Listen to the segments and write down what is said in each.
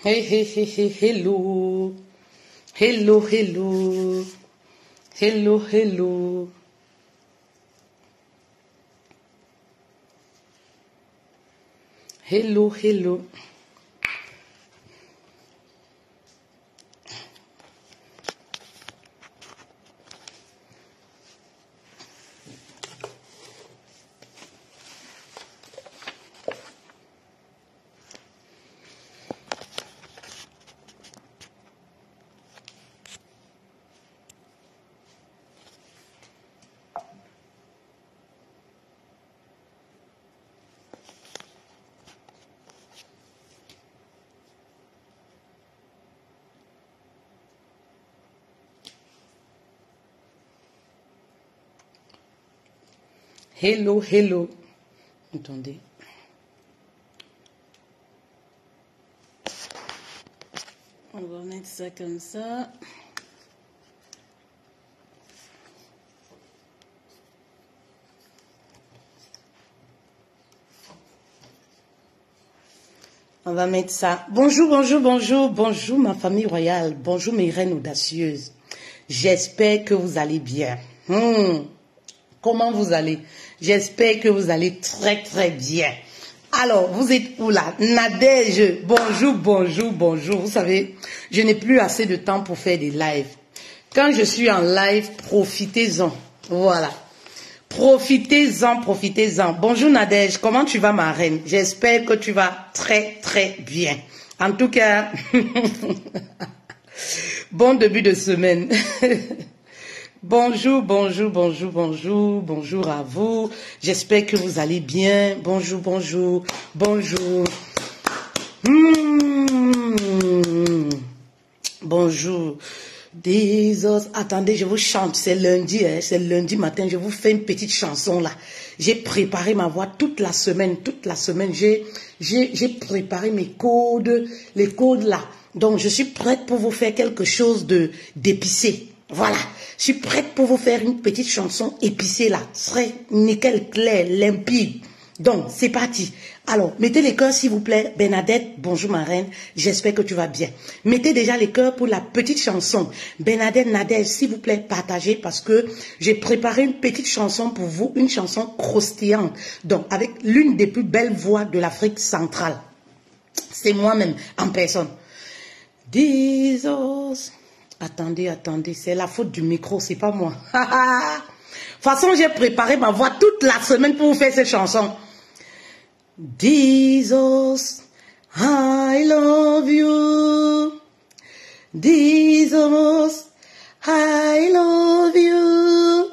Hey, hey, hey, hey, hello. Hello, hello. Hello, hello. Hello, hello. Hello, hello. Attendez. On va mettre ça comme ça. On va mettre ça. Bonjour, bonjour, bonjour. Bonjour ma famille royale. Bonjour mes reines audacieuses. J'espère que vous allez bien. Comment vous allez? J'espère que vous allez très très bien. Alors, vous êtes où là? Nadège, bonjour, bonjour, bonjour. Vous savez, je n'ai plus assez de temps pour faire des lives. Quand je suis en live, profitez-en. Voilà. Profitez-en, profitez-en. Bonjour Nadège, comment tu vas ma reine? J'espère que tu vas très très bien. En tout cas, bon début de semaine. Bonjour, bonjour, bonjour, bonjour, bonjour à vous. J'espère que vous allez bien. Bonjour, bonjour, bonjour. Bonjour. Attendez, je vous chante. C'est lundi, hein, c'est lundi matin. Je vous fais une petite chanson là. J'ai préparé ma voix toute la semaine. Toute la semaine, j'ai préparé mes codes, les codes là. Donc, je suis prête pour vous faire quelque chose d'épicé. Voilà. Je suis prête pour vous faire une petite chanson épicée là. Très nickel, clair, limpide. Donc, c'est parti. Alors, mettez les cœurs s'il vous plaît. Bernadette, bonjour ma reine. J'espère que tu vas bien. Mettez déjà les cœurs pour la petite chanson. Bernadette, Nadège, s'il vous plaît, partagez parce que j'ai préparé une petite chanson pour vous. Une chanson croustillante. Donc, avec l'une des plus belles voix de l'Afrique centrale. C'est moi-même, en personne. Jesus. Attendez, attendez, c'est la faute du micro, c'est pas moi. De toute façon, j'ai préparé ma voix toute la semaine pour vous faire cette chanson. Jesus, I love you. Jesus, I love you.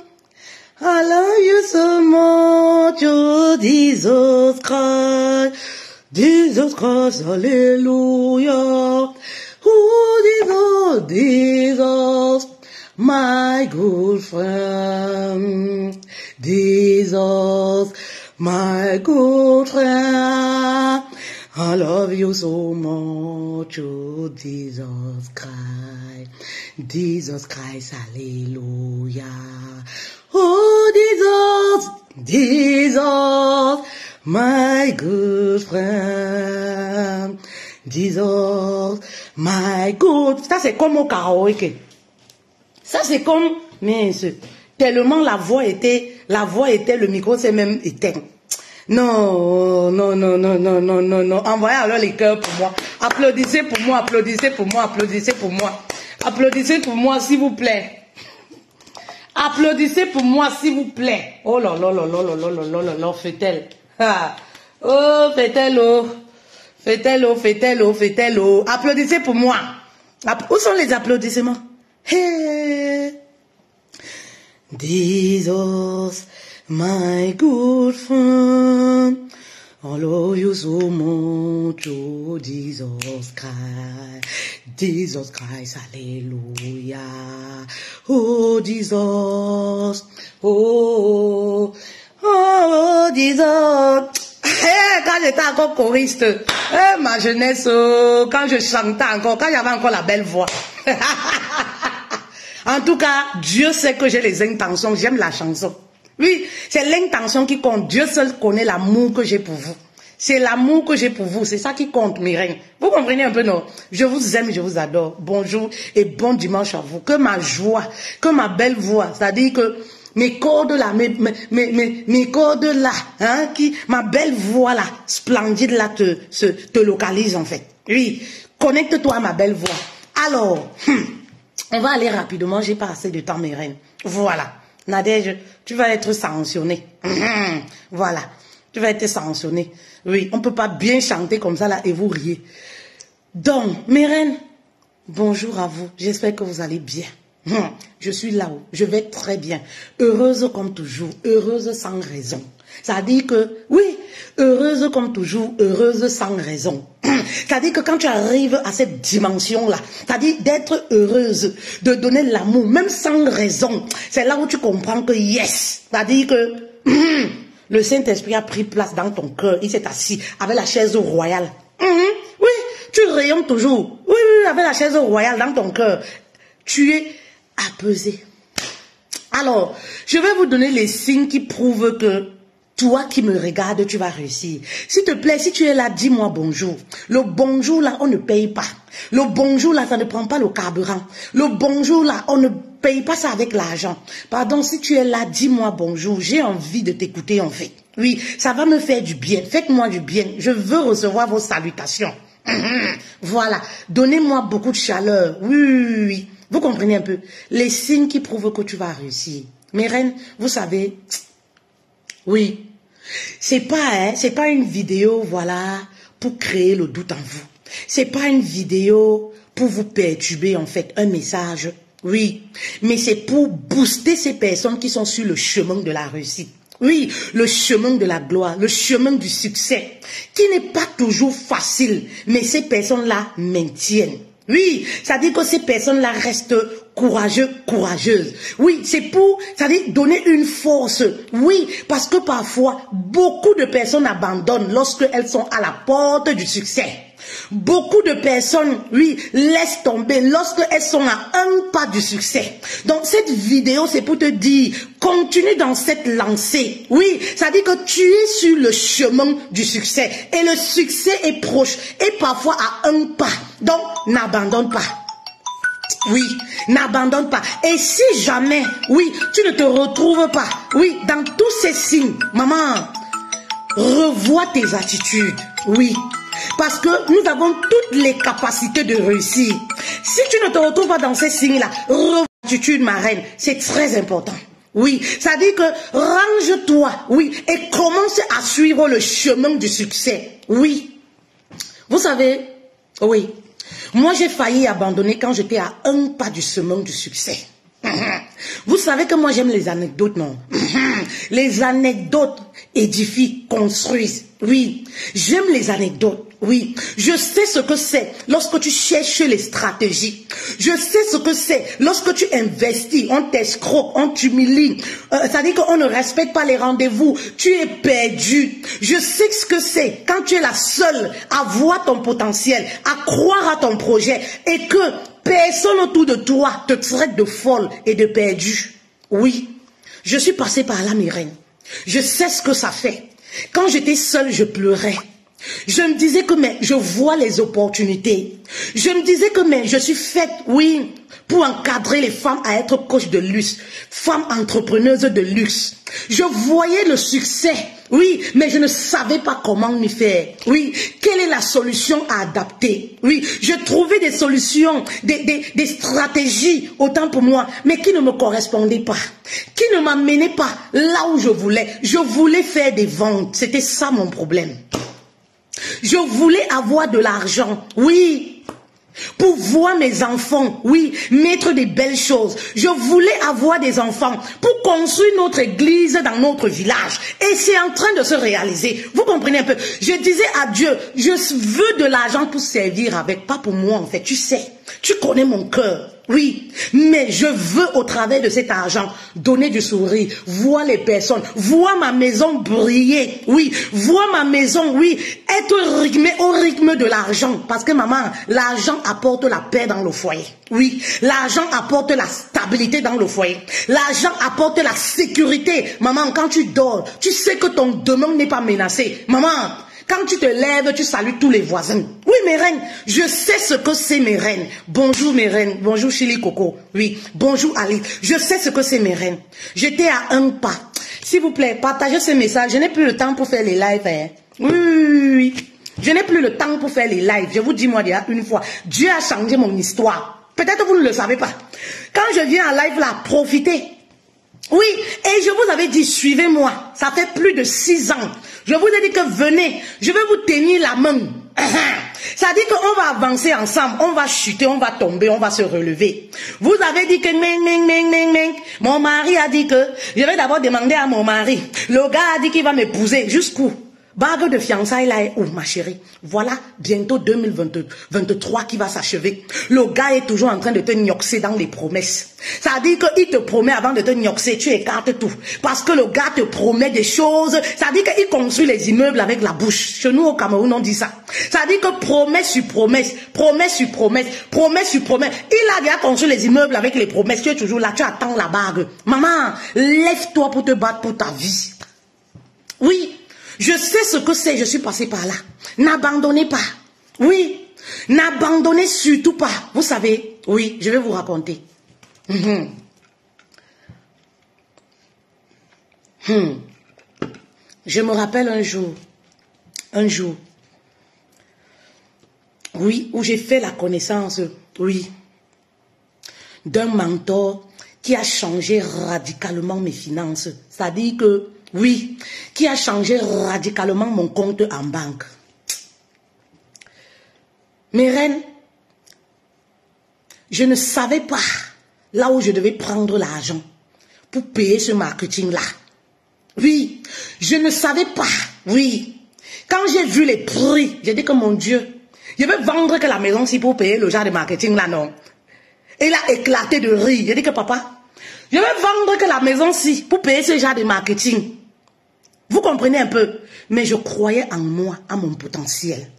I love you so much, oh Jesus Christ. Jesus Christ, hallelujah. Oh, Jesus, Jesus, my good friend. Jesus, my good friend. I love you so much, oh, Jesus Christ. Jesus Christ, hallelujah. Oh, Jesus, Jesus, my good friend. Jesus, my good. Ça c'est comme au karaoké. Ça c'est comme, mais tellement la voix était, le micro s'est même éteint. Non, non, non, non, non, non, non, non. Envoyez alors les cœurs pour moi. Applaudissez pour moi, applaudissez pour moi, applaudissez pour moi. Applaudissez pour moi s'il vous plaît. Applaudissez pour moi s'il vous plaît. Oh là là là là là là là là là, fait-elle. Oh, fait-elle, oh. Fait-elle, oh, fait-elle, oh, fait-elle, oh. Applaudissez pour moi. Où sont les applaudissements? Hey. Jesus, my good friend. I love you so much, oh, Jesus Christ. Jesus Christ, hallelujah. Oh, Jesus. Oh, oh, Jesus. Quand j'étais encore choriste, ma jeunesse, quand je chantais encore, quand j'avais encore la belle voix. En tout cas, Dieu sait que j'ai les intentions, j'aime la chanson. Oui, c'est l'intention qui compte. Dieu seul connaît l'amour que j'ai pour vous. C'est l'amour que j'ai pour vous. C'est ça qui compte, mes reines. Vous comprenez un peu, non? Je vous aime, je vous adore. Bonjour et bon dimanche à vous. Que ma joie, que ma belle voix, c'est-à-dire que mes cordes là, mes cordes là, hein, ma belle voix là, splendide là, te localise en fait. Oui, connecte-toi à ma belle voix. Alors, on va aller rapidement, j'ai pas assez de temps, mes reines. Voilà. Nadège, tu vas être sanctionnée. Voilà. Tu vas être sanctionnée. Oui, on ne peut pas bien chanter comme ça là et vous riez. Donc, mes reines, bonjour à vous. J'espère que vous allez bien. Je suis là-haut. Je vais très bien. Heureuse comme toujours. Heureuse sans raison. Ça dit que, oui, heureuse comme toujours. Heureuse sans raison. C'est-à-dire que quand tu arrives à cette dimension-là, c'est-à-dire d'être heureuse, de donner l'amour, même sans raison, c'est là où tu comprends que yes, c'est-à-dire que le Saint-Esprit a pris place dans ton cœur, il s'est assis avec la chaise royale. Oui, tu rayonnes toujours. Oui, avec la chaise royale dans ton cœur. Tu es apaisé. Alors, je vais vous donner les signes qui prouvent que toi qui me regardes, tu vas réussir. S'il te plaît, si tu es là, dis-moi bonjour. Le bonjour là, on ne paye pas. Le bonjour là, ça ne prend pas le carburant. Le bonjour là, on ne paye pas ça avec l'argent. Pardon, si tu es là, dis-moi bonjour. J'ai envie de t'écouter en fait. Oui, ça va me faire du bien. Faites-moi du bien. Je veux recevoir vos salutations. Voilà. Donnez-moi beaucoup de chaleur. Oui. Vous comprenez un peu? Les signes qui prouvent que tu vas réussir. Mes reines, vous savez... Oui, c'est pas une vidéo, voilà, pour créer le doute en vous. C'est pas une vidéo pour vous perturber, en fait, un message. Oui, mais c'est pour booster ces personnes qui sont sur le chemin de la réussite. Oui, le chemin de la gloire, le chemin du succès, qui n'est pas toujours facile, mais ces personnes-là maintiennent. Oui, ça dit que ces personnes-là restent courageuses. Oui, c'est pour, ça dit donner une force. Oui, parce que parfois, beaucoup de personnes abandonnent lorsqu'elles sont à la porte du succès. Beaucoup de personnes, oui, laissent tomber lorsqu'elles sont à un pas du succès. Donc cette vidéo, c'est pour te dire, continue dans cette lancée. Oui, ça dit que tu es sur le chemin du succès. Et le succès est proche. Et parfois à un pas. Donc, n'abandonne pas. Oui, n'abandonne pas. Et si jamais, oui, tu ne te retrouves pas, oui, dans tous ces signes, maman, revois tes attitudes. Oui. Parce que nous avons toutes les capacités de réussir. Si tu ne te retrouves pas dans ces signes-là, revois l'attitude, ma reine. C'est très important. Oui, ça dit que range-toi, oui, et commence à suivre le chemin du succès. Oui. Vous savez, oui, moi j'ai failli abandonner quand j'étais à un pas du chemin du succès. Vous savez que moi j'aime les anecdotes, non? Les anecdotes édifient, construisent. Oui, j'aime les anecdotes. Oui, je sais ce que c'est lorsque tu cherches les stratégies. Je sais ce que c'est lorsque tu investis, on t'escroque, on t'humilie. C'est-à-dire qu'on ne respecte pas les rendez-vous. Tu es perdu. Je sais ce que c'est quand tu es la seule à voir ton potentiel, à croire à ton projet et que personne autour de toi te traite de folle et de perdue. Oui, je suis passée par là, mes reines. Je sais ce que ça fait. Quand j'étais seule, je pleurais. Je me disais que mais je vois les opportunités. Je me disais que mais je suis faite, oui, pour encadrer les femmes à être coach de luxe, femmes entrepreneuses de luxe. Je voyais le succès, oui, mais je ne savais pas comment m'y faire. Oui, quelle est la solution à adapter? Oui, je trouvais des solutions, des stratégies, autant pour moi, mais qui ne me correspondaient pas, qui ne m'amenaient pas là où je voulais. Je voulais faire des ventes, c'était ça mon problème. Je voulais avoir de l'argent, oui, pour voir mes enfants, oui, mettre des belles choses. Je voulais avoir des enfants pour construire notre église dans notre village. Et c'est en train de se réaliser. Vous comprenez un peu? Je disais à Dieu, je veux de l'argent pour servir avec, pas pour moi en fait. Tu sais, tu connais mon cœur. Oui, mais je veux au travers de cet argent donner du sourire, voir les personnes, voir ma maison briller, oui, voir ma maison, oui, être rythmé au rythme de l'argent. Parce que maman, l'argent apporte la paix dans le foyer. Oui, l'argent apporte la stabilité dans le foyer. L'argent apporte la sécurité. Maman, quand tu dors, tu sais que ton demain n'est pas menacé. Maman, Quand tu te lèves, tu salues tous les voisins. Oui, mes reines, je sais ce que c'est, mes reines. Bonjour, mes reines. Bonjour, Chili Coco. Oui, bonjour, Ali. Je sais ce que c'est, mes reines. J'étais à un pas. S'il vous plaît, partagez ce message. Je n'ai plus le temps pour faire les lives. Hein. Oui, oui, oui, oui. Je n'ai plus le temps pour faire les lives. Je vous dis, moi, déjà, une fois, Dieu a changé mon histoire. Peut-être vous ne le savez pas. Quand je viens en live là, profitez. Oui, et je vous avais dit, suivez-moi. Ça fait plus de 6 ans. Je vous ai dit que venez, je vais vous tenir la main. Ça dit qu'on va avancer ensemble, on va chuter, on va tomber, on va se relever. Vous avez dit que mon mari a dit que je vais d'abord demander à mon mari. Le gars a dit qu'il va m'épouser. Jusqu'où? Bague de fiançailles là est où, ma chérie? Voilà, bientôt 2023 qui va s'achever. Le gars est toujours en train de te gnoxer dans les promesses. Ça dit qu'il te promet avant de te gnoxer, tu écartes tout. Parce que le gars te promet des choses. Ça dit qu'il construit les immeubles avec la bouche. Chez nous au Cameroun, on dit ça. Ça dit que promesse sur promesse, promesse sur promesse, promesse sur promesse. Il a déjà construit les immeubles avec les promesses. Tu es toujours là, tu attends la bague. Maman, lève-toi pour te battre pour ta vie. Oui. Je sais ce que c'est, je suis passée par là. N'abandonnez pas. Oui, n'abandonnez surtout pas. Vous savez, oui, je vais vous raconter. Je me rappelle un jour, oui, où j'ai fait la connaissance, oui, d'un mentor qui a changé radicalement mes finances. C'est-à-dire que, oui, qui a changé radicalement mon compte en banque. Mes reines, je ne savais pas là où je devais prendre l'argent pour payer ce marketing-là. Oui, je ne savais pas, oui. Quand j'ai vu les prix, j'ai dit que mon Dieu, je vais vendre que la maison si pour payer le genre de marketing-là, non. Et il a éclaté de rire. J'ai dit que papa, je vais vendre que la maison si pour payer ce genre de marketing. Vous comprenez un peu? Mais je croyais en moi, en mon potentiel.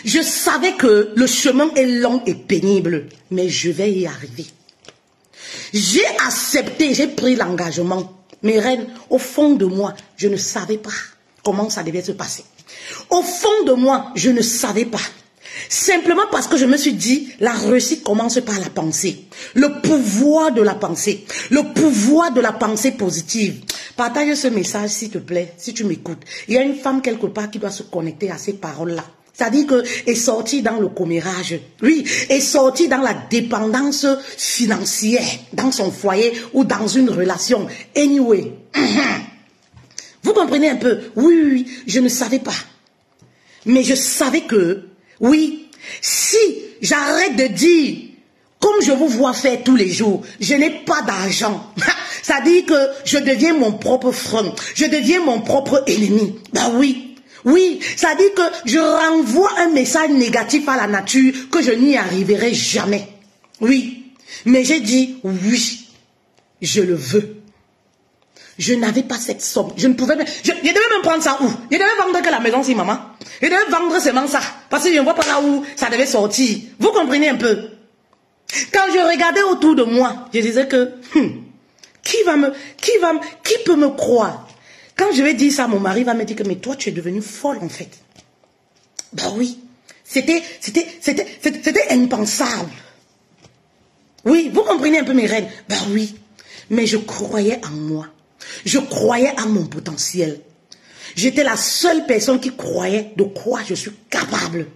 Je savais que le chemin est long et pénible, mais je vais y arriver. J'ai accepté, j'ai pris l'engagement. Mes reines, au fond de moi, je ne savais pas comment ça devait se passer. Au fond de moi, je ne savais pas. Simplement parce que je me suis dit, la réussite commence par la pensée. Le pouvoir de la pensée. Le pouvoir de la pensée positive. Partage ce message s'il te plaît, si tu m'écoutes. Il y a une femme quelque part qui doit se connecter à ces paroles-là. C'est-à-dire que est sortie dans le commérage. Oui, est sortie dans la dépendance financière, dans son foyer ou dans une relation. Anyway. Vous comprenez un peu? Oui, oui, oui, je ne savais pas. Mais je savais que, oui, si j'arrête de dire, comme je vous vois faire tous les jours, je n'ai pas d'argent. Ça dit que je deviens mon propre frein, je deviens mon propre ennemi. Ben oui, oui, ça dit que je renvoie un message négatif à la nature, que je n'y arriverai jamais. Oui, mais j'ai dit, oui, je le veux. Je n'avais pas cette somme. Je ne pouvais même... Je devais même prendre ça où? Je devais vendre que la maison si maman. Je devais vendre seulement ça. Parce que je ne vois pas là où ça devait sortir. Vous comprenez un peu? Quand je regardais autour de moi, je disais que... qui peut me croire? Quand je vais dire ça, mon mari va me dire que mais toi tu es devenue folle en fait. Ben oui. C'était impensable. Oui, vous comprenez un peu mes reines? Ben oui. Mais je croyais en moi. Je croyais à mon potentiel. J'étais la seule personne qui croyait de quoi je suis capable.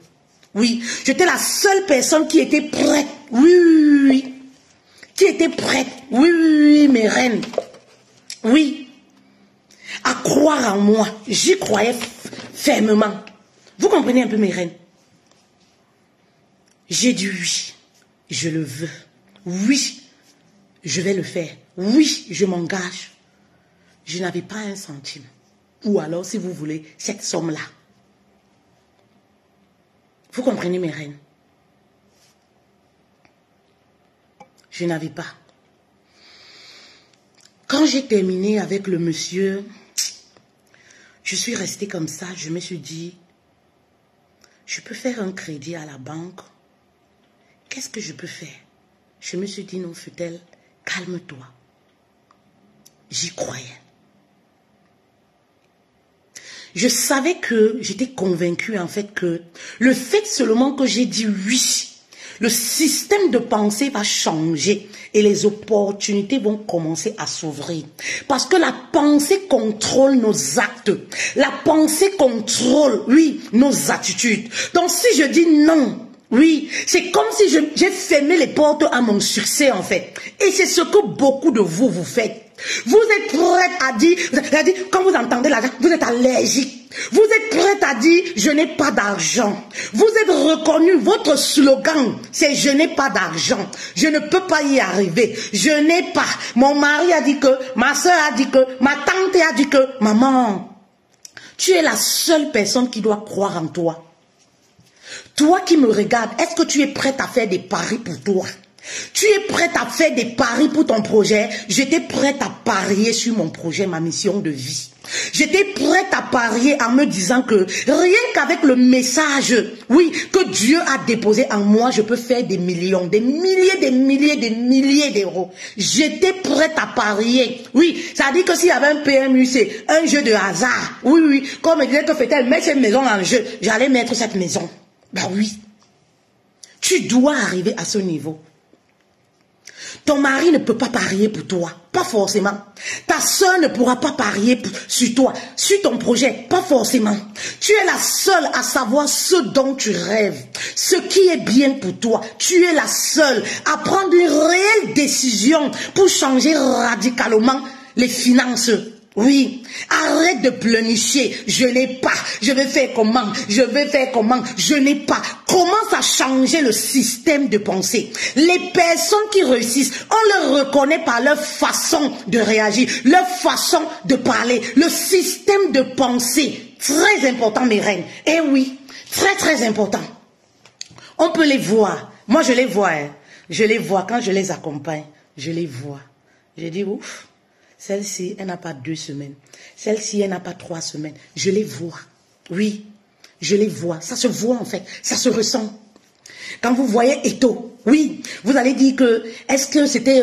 Oui, j'étais la seule personne qui était prête. Oui, oui, oui. Qui était prête. Oui, oui, oui, mes reines. Oui. À croire en moi. J'y croyais fermement. Vous comprenez un peu mes reines? J'ai dit oui. Je le veux. Oui. Je vais le faire. Oui, je m'engage. Je n'avais pas un centime. Ou alors, si vous voulez, cette somme-là. Vous comprenez mes reines? Je n'avais pas. Quand j'ai terminé avec le monsieur, je suis restée comme ça. Je me suis dit, je peux faire un crédit à la banque. Qu'est-ce que je peux faire? Je me suis dit, non, Futel, calme-toi. J'y croyais. Je savais que, j'étais convaincue en fait que le fait seulement que j'ai dit oui, le système de pensée va changer et les opportunités vont commencer à s'ouvrir. Parce que la pensée contrôle nos actes. La pensée contrôle, oui, nos attitudes. Donc si je dis non, oui, c'est comme si j'ai fermé les portes à mon succès en fait. Et c'est ce que beaucoup de vous faites. Vous êtes prête à dire, quand vous entendez l'argent, vous êtes allergique. Vous êtes prête à dire, je n'ai pas d'argent. Vous êtes reconnu, votre slogan, c'est je n'ai pas d'argent. Je ne peux pas y arriver. Je n'ai pas. Mon mari a dit que, ma soeur a dit que, ma tante a dit que, maman, tu es la seule personne qui doit croire en toi. Toi qui me regardes, est-ce que tu es prête à faire des paris pour toi? Tu es prête à faire des paris pour ton projet? J'étais prête à parier sur mon projet, ma mission de vie. J'étais prête à parier en me disant que rien qu'avec le message, oui, que Dieu a déposé en moi, je peux faire des millions, des milliers d'euros. J'étais prête à parier. Oui, ça dit que s'il y avait un PMU, c'est un jeu de hasard. Oui, oui, comme il disait que Fétel met cette maison en jeu, j'allais mettre cette maison. Ben oui. Tu dois arriver à ce niveau. Ton mari ne peut pas parier pour toi, pas forcément. Ta soeur ne pourra pas parier sur toi, sur ton projet, pas forcément. Tu es la seule à savoir ce dont tu rêves, ce qui est bien pour toi. Tu es la seule à prendre une réelle décision pour changer radicalement les finances. Oui, arrête de pleurnicher, je n'ai pas, je vais faire comment, je n'ai pas. Commence à changer le système de pensée. Les personnes qui réussissent, on les reconnaît par leur façon de réagir, leur façon de parler, le système de pensée. Très important, mes reines. Eh oui, très important. On peut les voir. Moi, je les vois. Hein. Je les vois quand je les accompagne. Je les vois. Je dis ouf. Celle-ci, elle n'a pas 2 semaines. Celle-ci, elle n'a pas 3 semaines. Je les vois. Oui, je les vois. Ça se voit en fait. Ça se ressent. Quand vous voyez Eto, oui, vous allez dire que, est-ce que c'était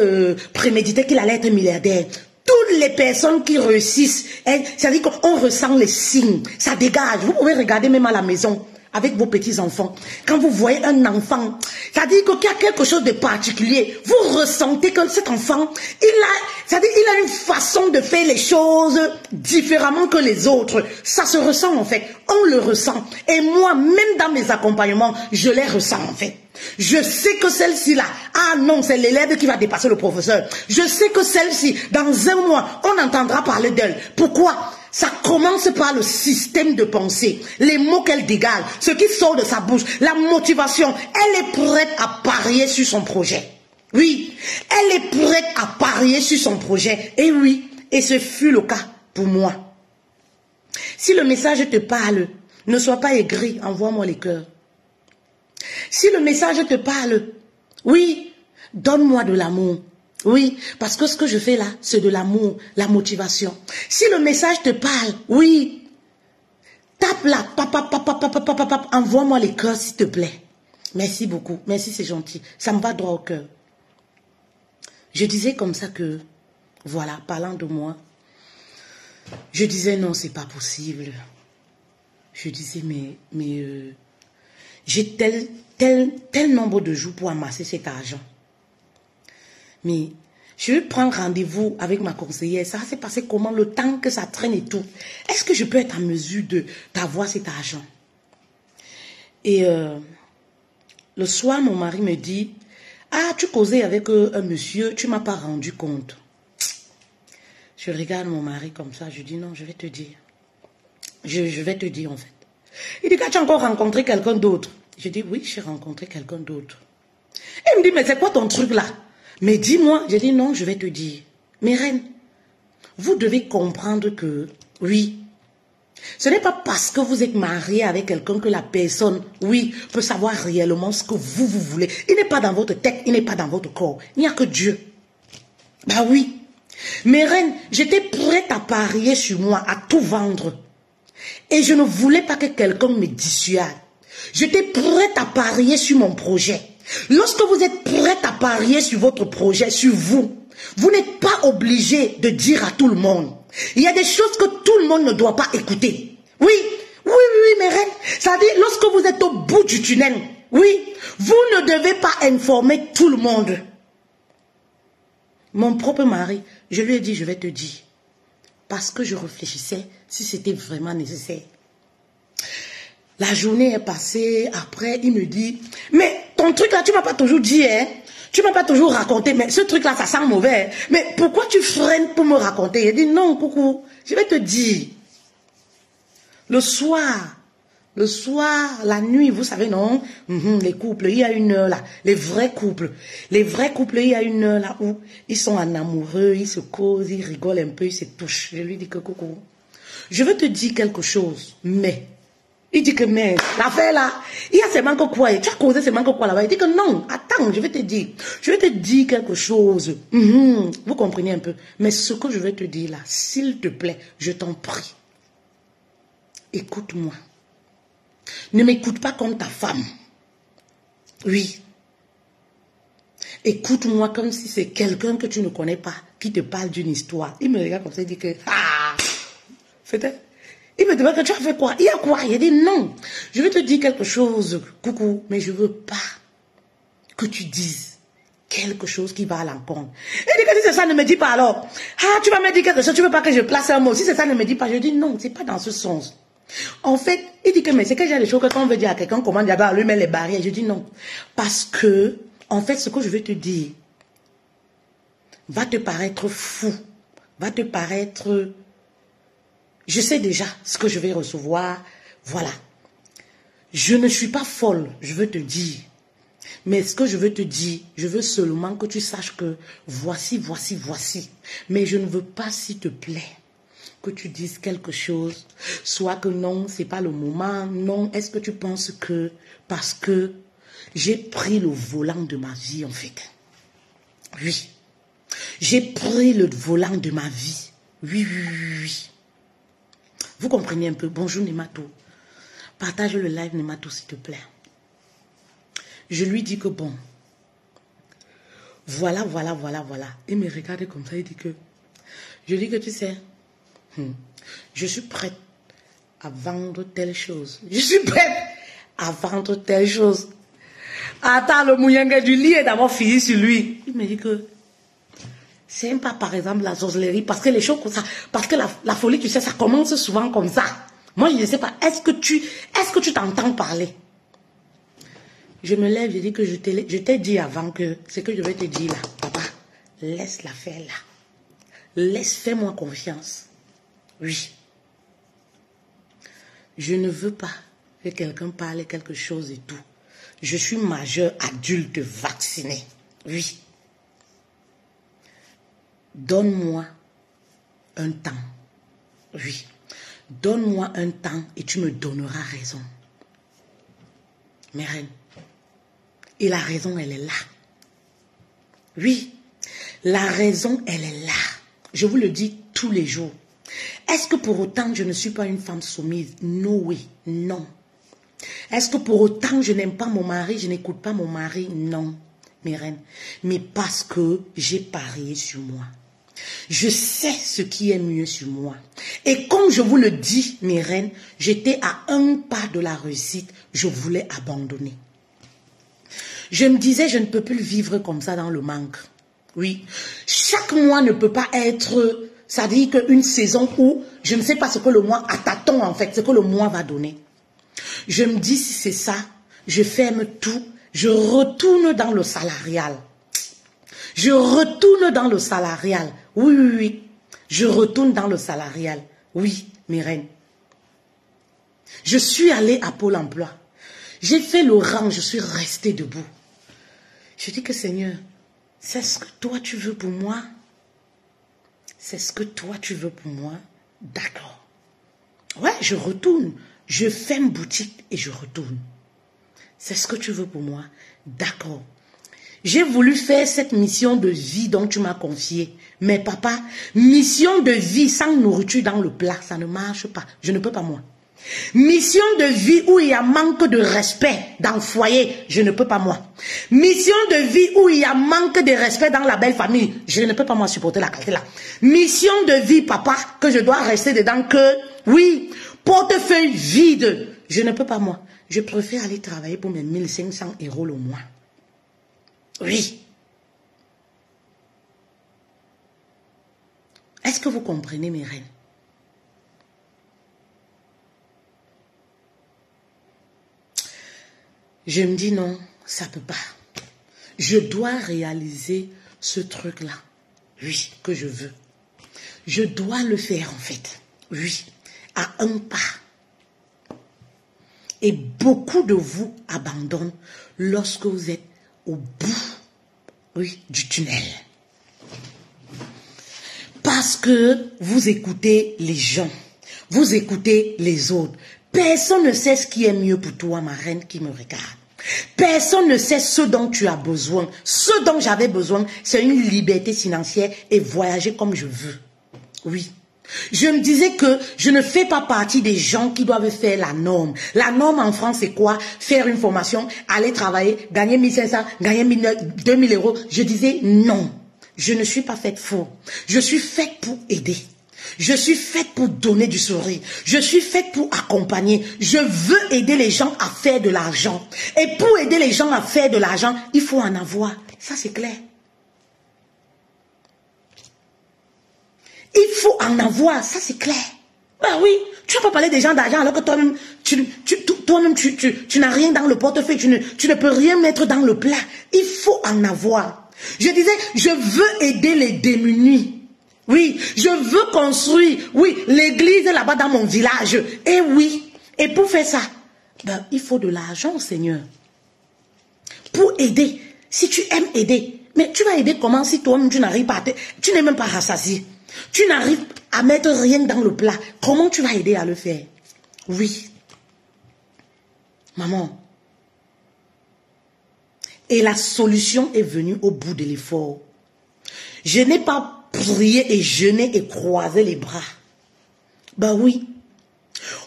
prémédité qu'il allait être milliardaire? Toutes les personnes qui réussissent, c'est-à-dire qu'on ressent les signes. Ça dégage. Vous pouvez regarder même à la maison. Avec vos petits-enfants, quand vous voyez un enfant, c'est-à-dire qu'il y a quelque chose de particulier, vous ressentez que cet enfant, il a une façon de faire les choses différemment que les autres. Ça se ressent en fait, on le ressent. Et moi, même dans mes accompagnements, je les ressens en fait. Je sais que celle-ci là, ah non, c'est l'élève qui va dépasser le professeur. Je sais que celle-ci, dans un mois, on entendra parler d'elle. Pourquoi ? Ça commence par le système de pensée, les mots qu'elle dégage, ce qui sort de sa bouche, la motivation. Elle est prête à parier sur son projet. Oui, elle est prête à parier sur son projet. Et oui, et ce fut le cas pour moi. Si le message te parle, ne sois pas aigri, envoie-moi les cœurs. Si le message te parle, oui, donne-moi de l'amour. Oui, parce que ce que je fais là, c'est de l'amour, la motivation. Si le message te parle, oui, tape là, envoie-moi les cœurs s'il te plaît. Merci beaucoup, merci, c'est gentil. Ça me va droit au cœur. Je disais comme ça que, voilà, parlant de moi, je disais non, c'est pas possible. Je disais mais j'ai tel nombre de jours pour amasser cet argent. Mais je vais prendre rendez-vous avec ma conseillère. Ça va se passer comment, le temps que ça traîne et tout. Est-ce que je peux être en mesure d'avoir cet argent? Et le soir, mon mari me dit, ah, tu causais avec un monsieur, tu ne m'as pas rendu compte. Je regarde mon mari comme ça, je dis non, je vais te dire. Je vais te dire en fait. Il dit, tu as encore rencontré quelqu'un d'autre? Je dis, oui, j'ai rencontré quelqu'un d'autre. Il me dit, mais c'est quoi ton truc là? Mais dis-moi, je dis non, je vais te dire. Mes reines, vous devez comprendre que, oui, ce n'est pas parce que vous êtes marié avec quelqu'un que la personne, oui, peut savoir réellement ce que vous voulez. Il n'est pas dans votre tête, il n'est pas dans votre corps. Il n'y a que Dieu. Bah oui. Mes reines, j'étais prête à parier sur moi, à tout vendre. Et je ne voulais pas que quelqu'un me dissuade. J'étais prête à parier sur mon projet. Lorsque vous êtes prête à parier sur votre projet, sur vous, vous n'êtes pas obligé de dire à tout le monde. Il y a des choses que tout le monde ne doit pas écouter. Oui, oui, oui, oui, mes reines. Ça dit, lorsque vous êtes au bout du tunnel, oui, vous ne devez pas informer tout le monde. Mon propre mari, je lui ai dit, je vais te dire. Parce que je réfléchissais si c'était vraiment nécessaire. La journée est passée, après il me dit, mais ton truc là, tu m'as pas toujours dit, hein? Tu m'as pas toujours raconté, mais ce truc là, ça sent mauvais. Hein? Mais pourquoi tu freines pour me raconter? Il dit, non, coucou, je vais te dire. Le soir, la nuit, vous savez, non? Les couples, il y a une heure là, les vrais couples, il y a une heure là où ils sont en amoureux, ils se causent, ils rigolent un peu, ils se touchent. Je lui dis que coucou, je veux te dire quelque chose, mais... Il dit que, mais, l'affaire là, il y a seulement que quoi, tu as causé seulement que quoi là-bas. Il dit que non, attends, je vais te dire quelque chose. Vous comprenez un peu. Mais ce que je vais te dire là, s'il te plaît, je t'en prie, écoute-moi. Ne m'écoute pas comme ta femme. Oui. Écoute-moi comme si c'est quelqu'un que tu ne connais pas, qui te parle d'une histoire. Il me regarde comme ça, il dit que, c'était... Il me demande que tu as fait quoi? Il y a quoi? Il dit non. Je vais te dire quelque chose, coucou, mais je veux pas que tu dises quelque chose qui va à l'encontre. Il dit que si c'est ça, ne me dis pas alors. Ah, tu vas me dire quelque chose, tu veux pas que je place un mot. Si c'est ça, ne me dis pas. Je dis non, c'est pas dans ce sens. En fait, il dit que mais c'est que j'ai des choses que quand on veut dire à quelqu'un, comment dire, bah, lui met les barrières. Je dis non. Parce que, en fait, ce que je veux te dire va te paraître fou, va te paraître... Je sais déjà ce que je vais recevoir. Voilà. Je ne suis pas folle, je veux te dire. Mais ce que je veux te dire, je veux seulement que tu saches que voici. Mais je ne veux pas, s'il te plaît, que tu dises quelque chose. Soit que non, c'est pas le moment. Non, est-ce que tu penses que... Parce que j'ai pris le volant de ma vie, en fait. Oui. J'ai pris le volant de ma vie. Oui. Vous comprenez un peu? Bonjour Nemato. Partage le live Nemato s'il te plaît. Je lui dis que bon. Voilà. Il me regarde comme ça, il dit que... Je dis que tu sais, je suis prête à vendre telle chose. Je suis prête à vendre telle chose. Attends, le mouyengue du lit est d'abord fini sur lui. Il me dit que... C'est pas par exemple la sorcellerie, parce que les choses comme ça, parce que la folie, tu sais, ça commence souvent comme ça. Moi, je ne sais pas, est-ce que tu t'entends parler? Je me lève, je dis que je t'ai dit avant que ce que je vais te dire là, papa, laisse l'affaire là. Fais-moi confiance. Oui. Je ne veux pas que quelqu'un parle quelque chose et tout. Je suis majeur, adulte, vacciné. Oui. Donne-moi un temps. Oui. Donne-moi un temps et tu me donneras raison. Mes reines. Et la raison, elle est là. Oui. La raison, elle est là. Je vous le dis tous les jours. Est-ce que pour autant je ne suis pas une femme soumise? No, oui. Non. Est-ce que pour autant je n'aime pas mon mari, je n'écoute pas mon mari? Non, mes reines. Mais parce que j'ai parié sur moi. Je sais ce qui est mieux sur moi. Et comme je vous le dis, mes reines, j'étais à un pas de la réussite. Je voulais abandonner. Je me disais, je ne peux plus vivre comme ça dans le manque. Oui. Chaque mois ne peut pas être, ça dit qu'une saison où je ne sais pas ce que le mois, à tâtons en fait, ce que le mois va donner. Je me dis, si c'est ça, je ferme tout, je retourne dans le salarial. Je retourne dans le salarial. Oui. Je retourne dans le salarial. Oui, mes reines. Je suis allée à Pôle emploi. J'ai fait le rang, je suis restée debout. Je dis que Seigneur, c'est ce que toi tu veux pour moi? C'est ce que toi tu veux pour moi? D'accord. Ouais, je retourne. Je ferme boutique et je retourne. C'est ce que tu veux pour moi? D'accord. J'ai voulu faire cette mission de vie dont tu m'as confiée. Mais papa, mission de vie sans nourriture dans le plat, ça ne marche pas. Je ne peux pas moi. Mission de vie où il y a manque de respect dans le foyer, je ne peux pas moi. Mission de vie où il y a manque de respect dans la belle famille, je ne peux pas moi supporter la qualité là. Mission de vie, papa, que je dois rester dedans que, oui, portefeuille vide. Je ne peux pas, moi. Je préfère aller travailler pour mes 1500 € le mois. Oui. Est-ce que vous comprenez, mes reines? Je me dis non, ça ne peut pas. Je dois réaliser ce truc-là. Oui, que je veux. Je dois le faire, en fait. Oui, à un pas. Et beaucoup de vous abandonnent lorsque vous êtes au bout, oui, du tunnel. Parce que vous écoutez les gens, vous écoutez les autres. Personne ne sait ce qui est mieux pour toi, ma reine qui me regarde. Personne ne sait ce dont tu as besoin. Ce dont j'avais besoin, c'est une liberté financière et voyager comme je veux. Oui. Je me disais que je ne fais pas partie des gens qui doivent faire la norme. La norme en France, c'est quoi? Faire une formation, aller travailler, gagner 1500, gagner 2000 €. Je disais non. Je ne suis pas faite pour. Je suis faite pour aider. Je suis faite pour donner du sourire. Je suis faite pour accompagner. Je veux aider les gens à faire de l'argent. Et pour aider les gens à faire de l'argent, il faut en avoir. Ça, c'est clair. Il faut en avoir. Ça, c'est clair. Ben oui, tu ne vas pas parler des gens d'argent alors que toi-même, tu n'as rien dans le portefeuille. Tu ne peux rien mettre dans le plat. Il faut en avoir. Je disais, je veux aider les démunis. Oui, je veux construire, oui, l'église là-bas dans mon village. Et oui, et pour faire ça, ben, il faut de l'argent, Seigneur. Pour aider, si tu aimes aider, mais tu vas aider comment si toi-même tu n'arrives pas à tu n'es même pas rassasié. Tu n'arrives à mettre rien dans le plat. Comment tu vas aider à le faire? Oui. Maman. Et la solution est venue au bout de l'effort. Je n'ai pas prié et jeûné et croisé les bras. Ben oui.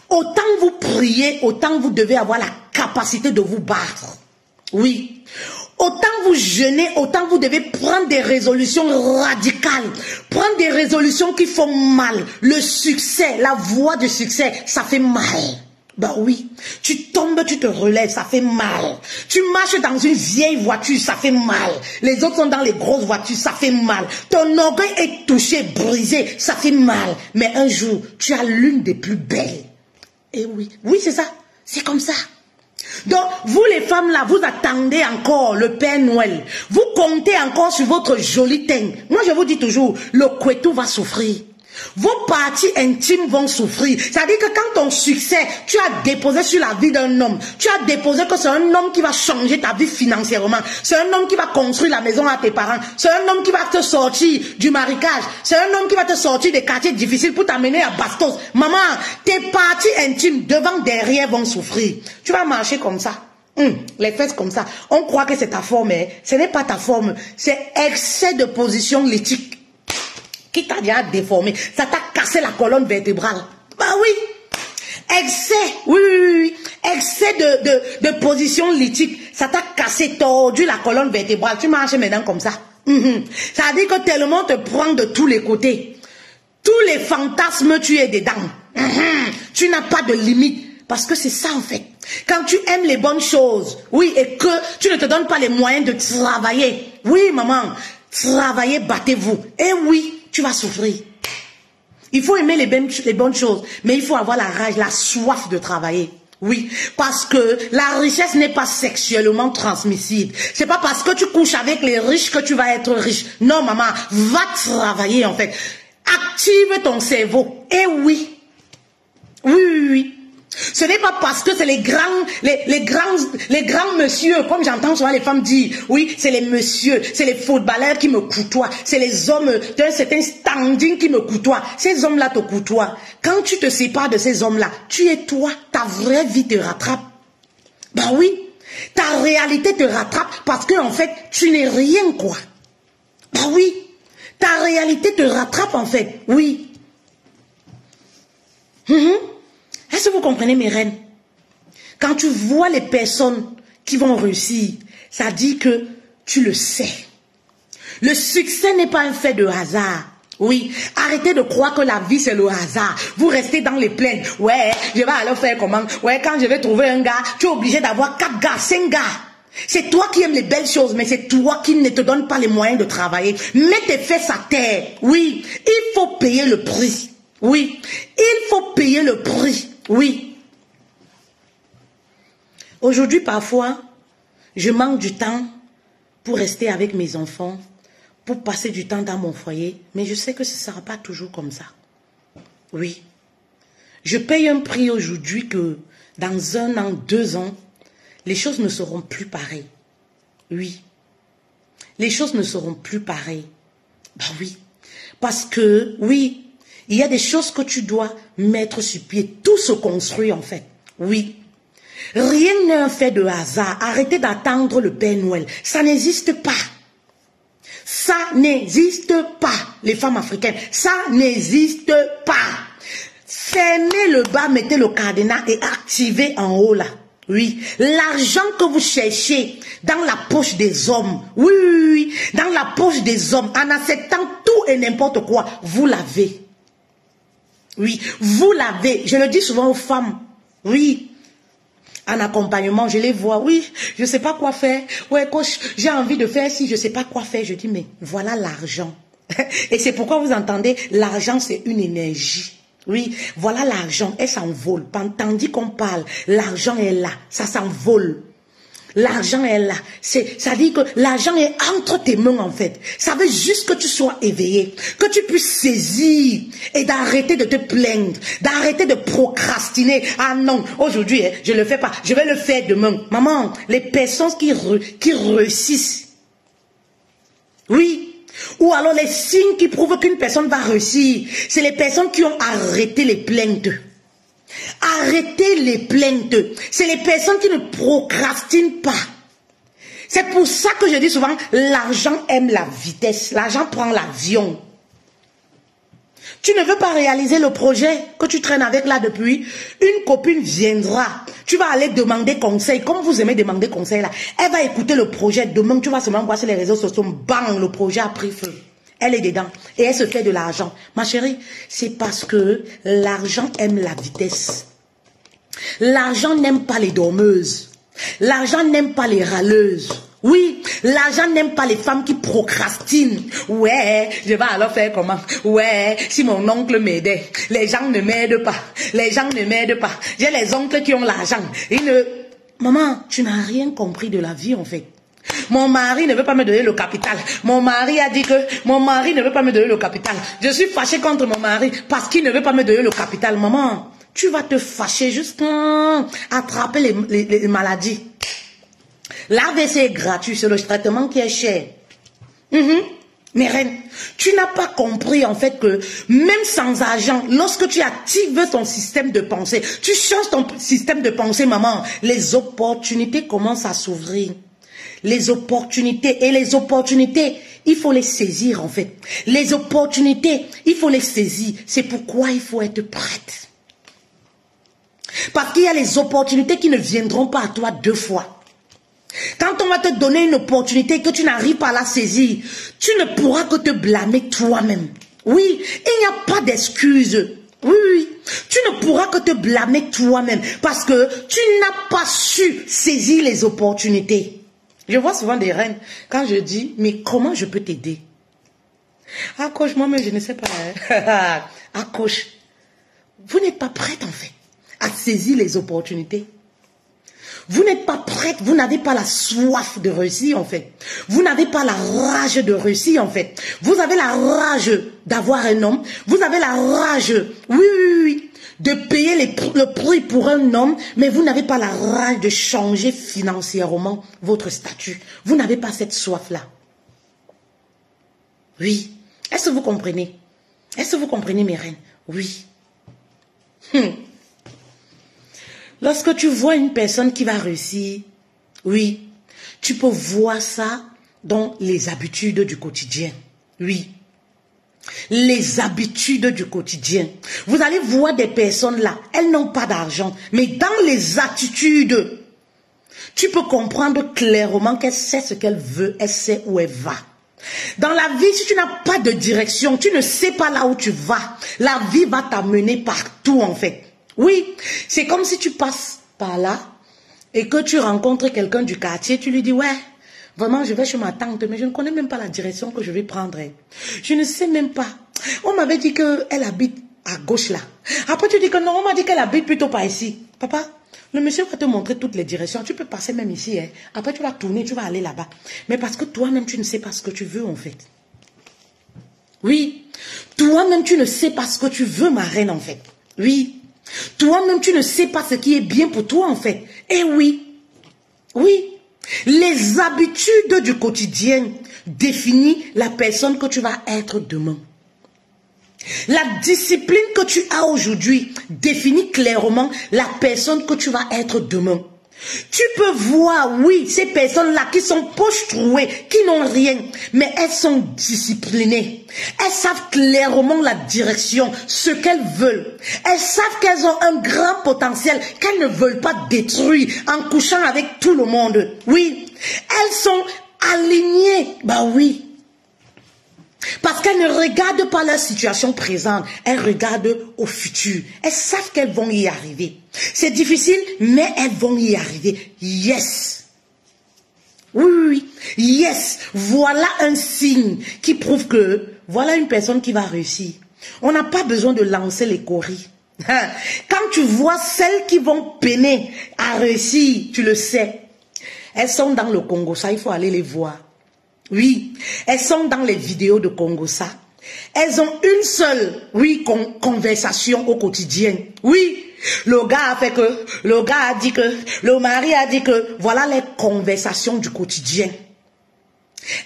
Autant vous priez, autant vous devez avoir la capacité de vous battre. Oui. Autant vous jeûnez, autant vous devez prendre des résolutions radicales. Prendre des résolutions qui font mal. Le succès, la voie du succès, ça fait mal. Ben oui, tu tombes, tu te relèves, ça fait mal. Tu marches dans une vieille voiture, ça fait mal. Les autres sont dans les grosses voitures, ça fait mal. Ton orgueil est touché, brisé, ça fait mal. Mais un jour, tu as l'une des plus belles. Et oui, oui c'est ça, c'est comme ça. Donc, vous les femmes là, vous attendez encore le Père Noël. Vous comptez encore sur votre joli teint. Moi je vous dis toujours, le couetou va souffrir. Vos parties intimes vont souffrir. C'est-à-dire que quand ton succès, tu as déposé sur la vie d'un homme, tu as déposé que c'est un homme qui va changer ta vie financièrement, c'est un homme qui va construire la maison à tes parents, c'est un homme qui va te sortir du marécage, c'est un homme qui va te sortir des quartiers difficiles pour t'amener à Bastos. Maman, tes parties intimes devant, derrière vont souffrir. Tu vas marcher comme ça. Les fesses comme ça. On croit que c'est ta forme, mais ce n'est pas ta forme. C'est excès de position lithique qui t'a déjà déformé. Ça t'a cassé la colonne vertébrale. Bah oui. Excès, oui. Excès de position lithique. Ça t'a cassé, tordu la colonne vertébrale. Tu marches maintenant comme ça. Ça veut dire que tellement te prend de tous les côtés. Tous les fantasmes, tu es dedans. Tu n'as pas de limite. Parce que c'est ça en fait. Quand tu aimes les bonnes choses, oui, et que tu ne te donnes pas les moyens de travailler. Oui, maman, travaillez, battez-vous. Et oui, tu vas souffrir. Il faut aimer les bonnes choses, mais il faut avoir la rage, la soif de travailler. Oui, parce que la richesse n'est pas sexuellement transmissible. C'est pas parce que tu couches avec les riches que tu vas être riche. Non, maman, va travailler en fait. Active ton cerveau. Et oui. Oui. Ce n'est pas parce que c'est les grands messieurs, comme j'entends souvent les femmes dire, oui, c'est les messieurs, c'est les footballeurs qui me côtoient, c'est les hommes d'un certain standing qui me côtoient. Ces hommes-là te côtoient. Quand tu te sépares de ces hommes-là, tu es toi, ta vraie vie te rattrape. Ben oui, ta réalité te rattrape parce que en fait, tu n'es rien quoi. Ben oui, ta réalité te rattrape en fait, oui. Est-ce que vous comprenez mes reines? Quand tu vois les personnes qui vont réussir, ça dit que tu le sais. Le succès n'est pas un fait de hasard. Oui, arrêtez de croire que la vie c'est le hasard. Vous restez dans les plaines. Ouais, je vais aller faire comment? Ouais, quand je vais trouver un gars, tu es obligé d'avoir 4 gars, 5 gars. C'est toi qui aimes les belles choses, mais c'est toi qui ne te donne pas les moyens de travailler. Mets tes fesses à terre. Oui, il faut payer le prix. Oui, il faut payer le prix. Oui. Aujourd'hui, parfois, je manque du temps pour rester avec mes enfants, pour passer du temps dans mon foyer, mais je sais que ce ne sera pas toujours comme ça. Oui. Je paye un prix aujourd'hui que dans 1 an, 2 ans, les choses ne seront plus pareilles. Oui. Les choses ne seront plus pareilles. Ben oui. Parce que, oui, il y a des choses que tu dois mettre sur pied. Tout se construit en fait. Oui. Rien n'est un fait de hasard. Arrêtez d'attendre le Père Noël. Ça n'existe pas. Ça n'existe pas, les femmes africaines. Ça n'existe pas. Fermez le bas, mettez le cadenas et activez en haut là. Oui, l'argent que vous cherchez dans la poche des hommes, oui, oui, oui, dans la poche des hommes, en acceptant tout et n'importe quoi, vous l'avez. Oui, vous l'avez. Je le dis souvent aux femmes. Oui, en accompagnement, je les vois. Oui, je ne sais pas quoi faire. Ouais, coach, j'ai envie de faire ci, je ne sais pas quoi faire. Je dis, mais voilà l'argent. Et c'est pourquoi vous entendez, l'argent, c'est une énergie. Oui, voilà l'argent, elle s'envole. Tandis qu'on parle, l'argent est là, ça s'envole. L'argent est là. Ça dit que l'argent est entre tes mains en fait. Ça veut juste que tu sois éveillé, que tu puisses saisir et d'arrêter de te plaindre, d'arrêter de procrastiner. Ah non, aujourd'hui, je ne le fais pas, je vais le faire demain. Maman, les personnes qui réussissent, oui, ou alors les signes qui prouvent qu'une personne va réussir, c'est les personnes qui ont arrêté les plaintes. Arrêtez les plaintes. C'est les personnes qui ne procrastinent pas. C'est pour ça que je dis souvent, l'argent aime la vitesse. L'argent prend l'avion. Tu ne veux pas réaliser le projet que tu traînes avec là depuis. Une copine viendra. Tu vas aller demander conseil. Comme vous aimez demander conseil là. Elle va écouter le projet. Demain, tu vas seulement voir sur les réseaux sociaux. Bang, le projet a pris feu. Elle est dedans. Et elle se fait de l'argent. Ma chérie, c'est parce que l'argent aime la vitesse. L'argent n'aime pas les dormeuses. L'argent n'aime pas les râleuses. Oui, l'argent n'aime pas les femmes qui procrastinent. Ouais, je vais alors faire comment? Ouais, si mon oncle m'aidait. Les gens ne m'aident pas. Les gens ne m'aident pas. J'ai les oncles qui ont l'argent. Maman, tu n'as rien compris de la vie en fait. Mon mari ne veut pas me donner le capital. Mon mari a dit que mon mari ne veut pas me donner le capital. Je suis fâchée contre mon mari parce qu'il ne veut pas me donner le capital. Maman, tu vas te fâcher jusqu'à attraper les maladies. L'AVC est gratuit, c'est le traitement qui est cher. Mais reine, tu n'as pas compris en fait que même sans argent, lorsque tu actives ton système de pensée, tu changes ton système de pensée, maman, les opportunités commencent à s'ouvrir. Les opportunités, et les opportunités, il faut les saisir en fait. Les opportunités, il faut les saisir. C'est pourquoi il faut être prête. Parce qu'il y a les opportunités qui ne viendront pas à toi 2 fois. Quand on va te donner une opportunité et que tu n'arrives pas à la saisir, tu ne pourras que te blâmer toi-même. Oui, il n'y a pas d'excuse. Oui, oui, tu ne pourras que te blâmer toi-même parce que tu n'as pas su saisir les opportunités. Je vois souvent des reines, quand je dis, mais comment je peux t'aider? Ah, coach, moi-même, je ne sais pas. Hein? Ah, coach, vous n'êtes pas prête, en fait, à saisir les opportunités. Vous n'êtes pas prête, vous n'avez pas la soif de réussir, en fait. Vous n'avez pas la rage de réussir, en fait. Vous avez la rage d'avoir un homme. Vous avez la rage, oui, oui, oui, de payer le prix pour un homme, mais vous n'avez pas la rage de changer financièrement votre statut. Vous n'avez pas cette soif-là. Oui. Est-ce que vous comprenez? Est-ce que vous comprenez, mes reines? Oui. Lorsque tu vois une personne qui va réussir, oui, tu peux voir ça dans les habitudes du quotidien. Oui. Les habitudes du quotidien. Vous allez voir des personnes là, elles n'ont pas d'argent, mais dans les attitudes, tu peux comprendre clairement qu'elle sait ce qu'elle veut, elle sait où elle va. Dans la vie, si tu n'as pas de direction, tu ne sais pas là où tu vas. La vie va t'amener partout en fait. Oui, c'est comme si tu passes par là et que tu rencontres quelqu'un du quartier, tu lui dis ouais, vraiment je vais chez ma tante, mais je ne connais même pas la direction que je vais prendre. Je ne sais même pas. On m'avait dit qu'elle habite à gauche là. Après tu dis que non, on m'a dit qu'elle habite plutôt par ici. Papa, le monsieur va te montrer toutes les directions. Tu peux passer même ici. Hein. Après, tu vas tourner, tu vas aller là-bas. Mais parce que toi-même, tu ne sais pas ce que tu veux, en fait. Oui. Toi-même, tu ne sais pas ce que tu veux, ma reine, en fait. Oui. Toi-même, tu ne sais pas ce qui est bien pour toi, en fait. Eh oui. Oui. Les habitudes du quotidien définissent la personne que tu vas être demain. La discipline que tu as aujourd'hui définit clairement la personne que tu vas être demain. Tu peux voir, oui, ces personnes-là qui sont poches trouées, qui n'ont rien, mais elles sont disciplinées. Elles savent clairement la direction, ce qu'elles veulent. Elles savent qu'elles ont un grand potentiel, qu'elles ne veulent pas détruire en couchant avec tout le monde. Oui, elles sont alignées, bah oui. Parce qu'elles ne regardent pas leur situation présente, elles regardent au futur. Elles savent qu'elles vont y arriver. C'est difficile, mais elles vont y arriver. Yes. Oui, oui, oui. Yes. Voilà un signe qui prouve que voilà une personne qui va réussir. On n'a pas besoin de lancer les coris. Quand tu vois celles qui vont peiner à réussir, tu le sais. Elles sont dans le Congo, ça il faut aller les voir. Oui, elles sont dans les vidéos de Congo, ça. Elles ont une seule, oui, conversation au quotidien. Oui, le gars a fait que, le gars a dit que, le mari a dit que, voilà les conversations du quotidien.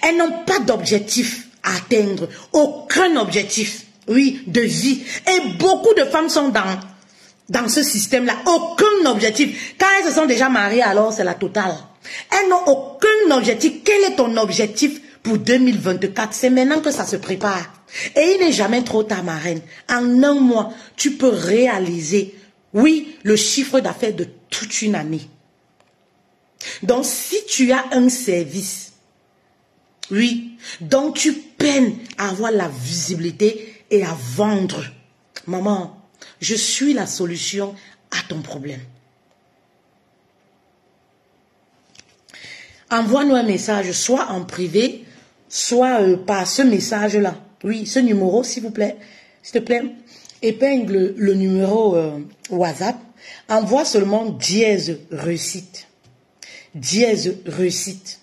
Elles n'ont pas d'objectif à atteindre, aucun objectif, oui, de vie. Et beaucoup de femmes sont dans ce système-là, aucun objectif. Quand elles se sont déjà mariées, alors c'est la totale. Elles n'ont aucun objectif. Quel est ton objectif pour 2024? C'est maintenant que ça se prépare. Et il n'est jamais trop tard, ma reine. En un mois, tu peux réaliser, oui, le chiffre d'affaires de toute une année. Donc, si tu as un service, oui, dont tu peines à avoir la visibilité et à vendre, maman, je suis la solution à ton problème. Envoie-nous un message, soit en privé, soit par ce message-là. Oui, ce numéro, s'il vous plaît. S'il te plaît, épingle le numéro WhatsApp. Envoie seulement dièse réussite. Dièse réussite.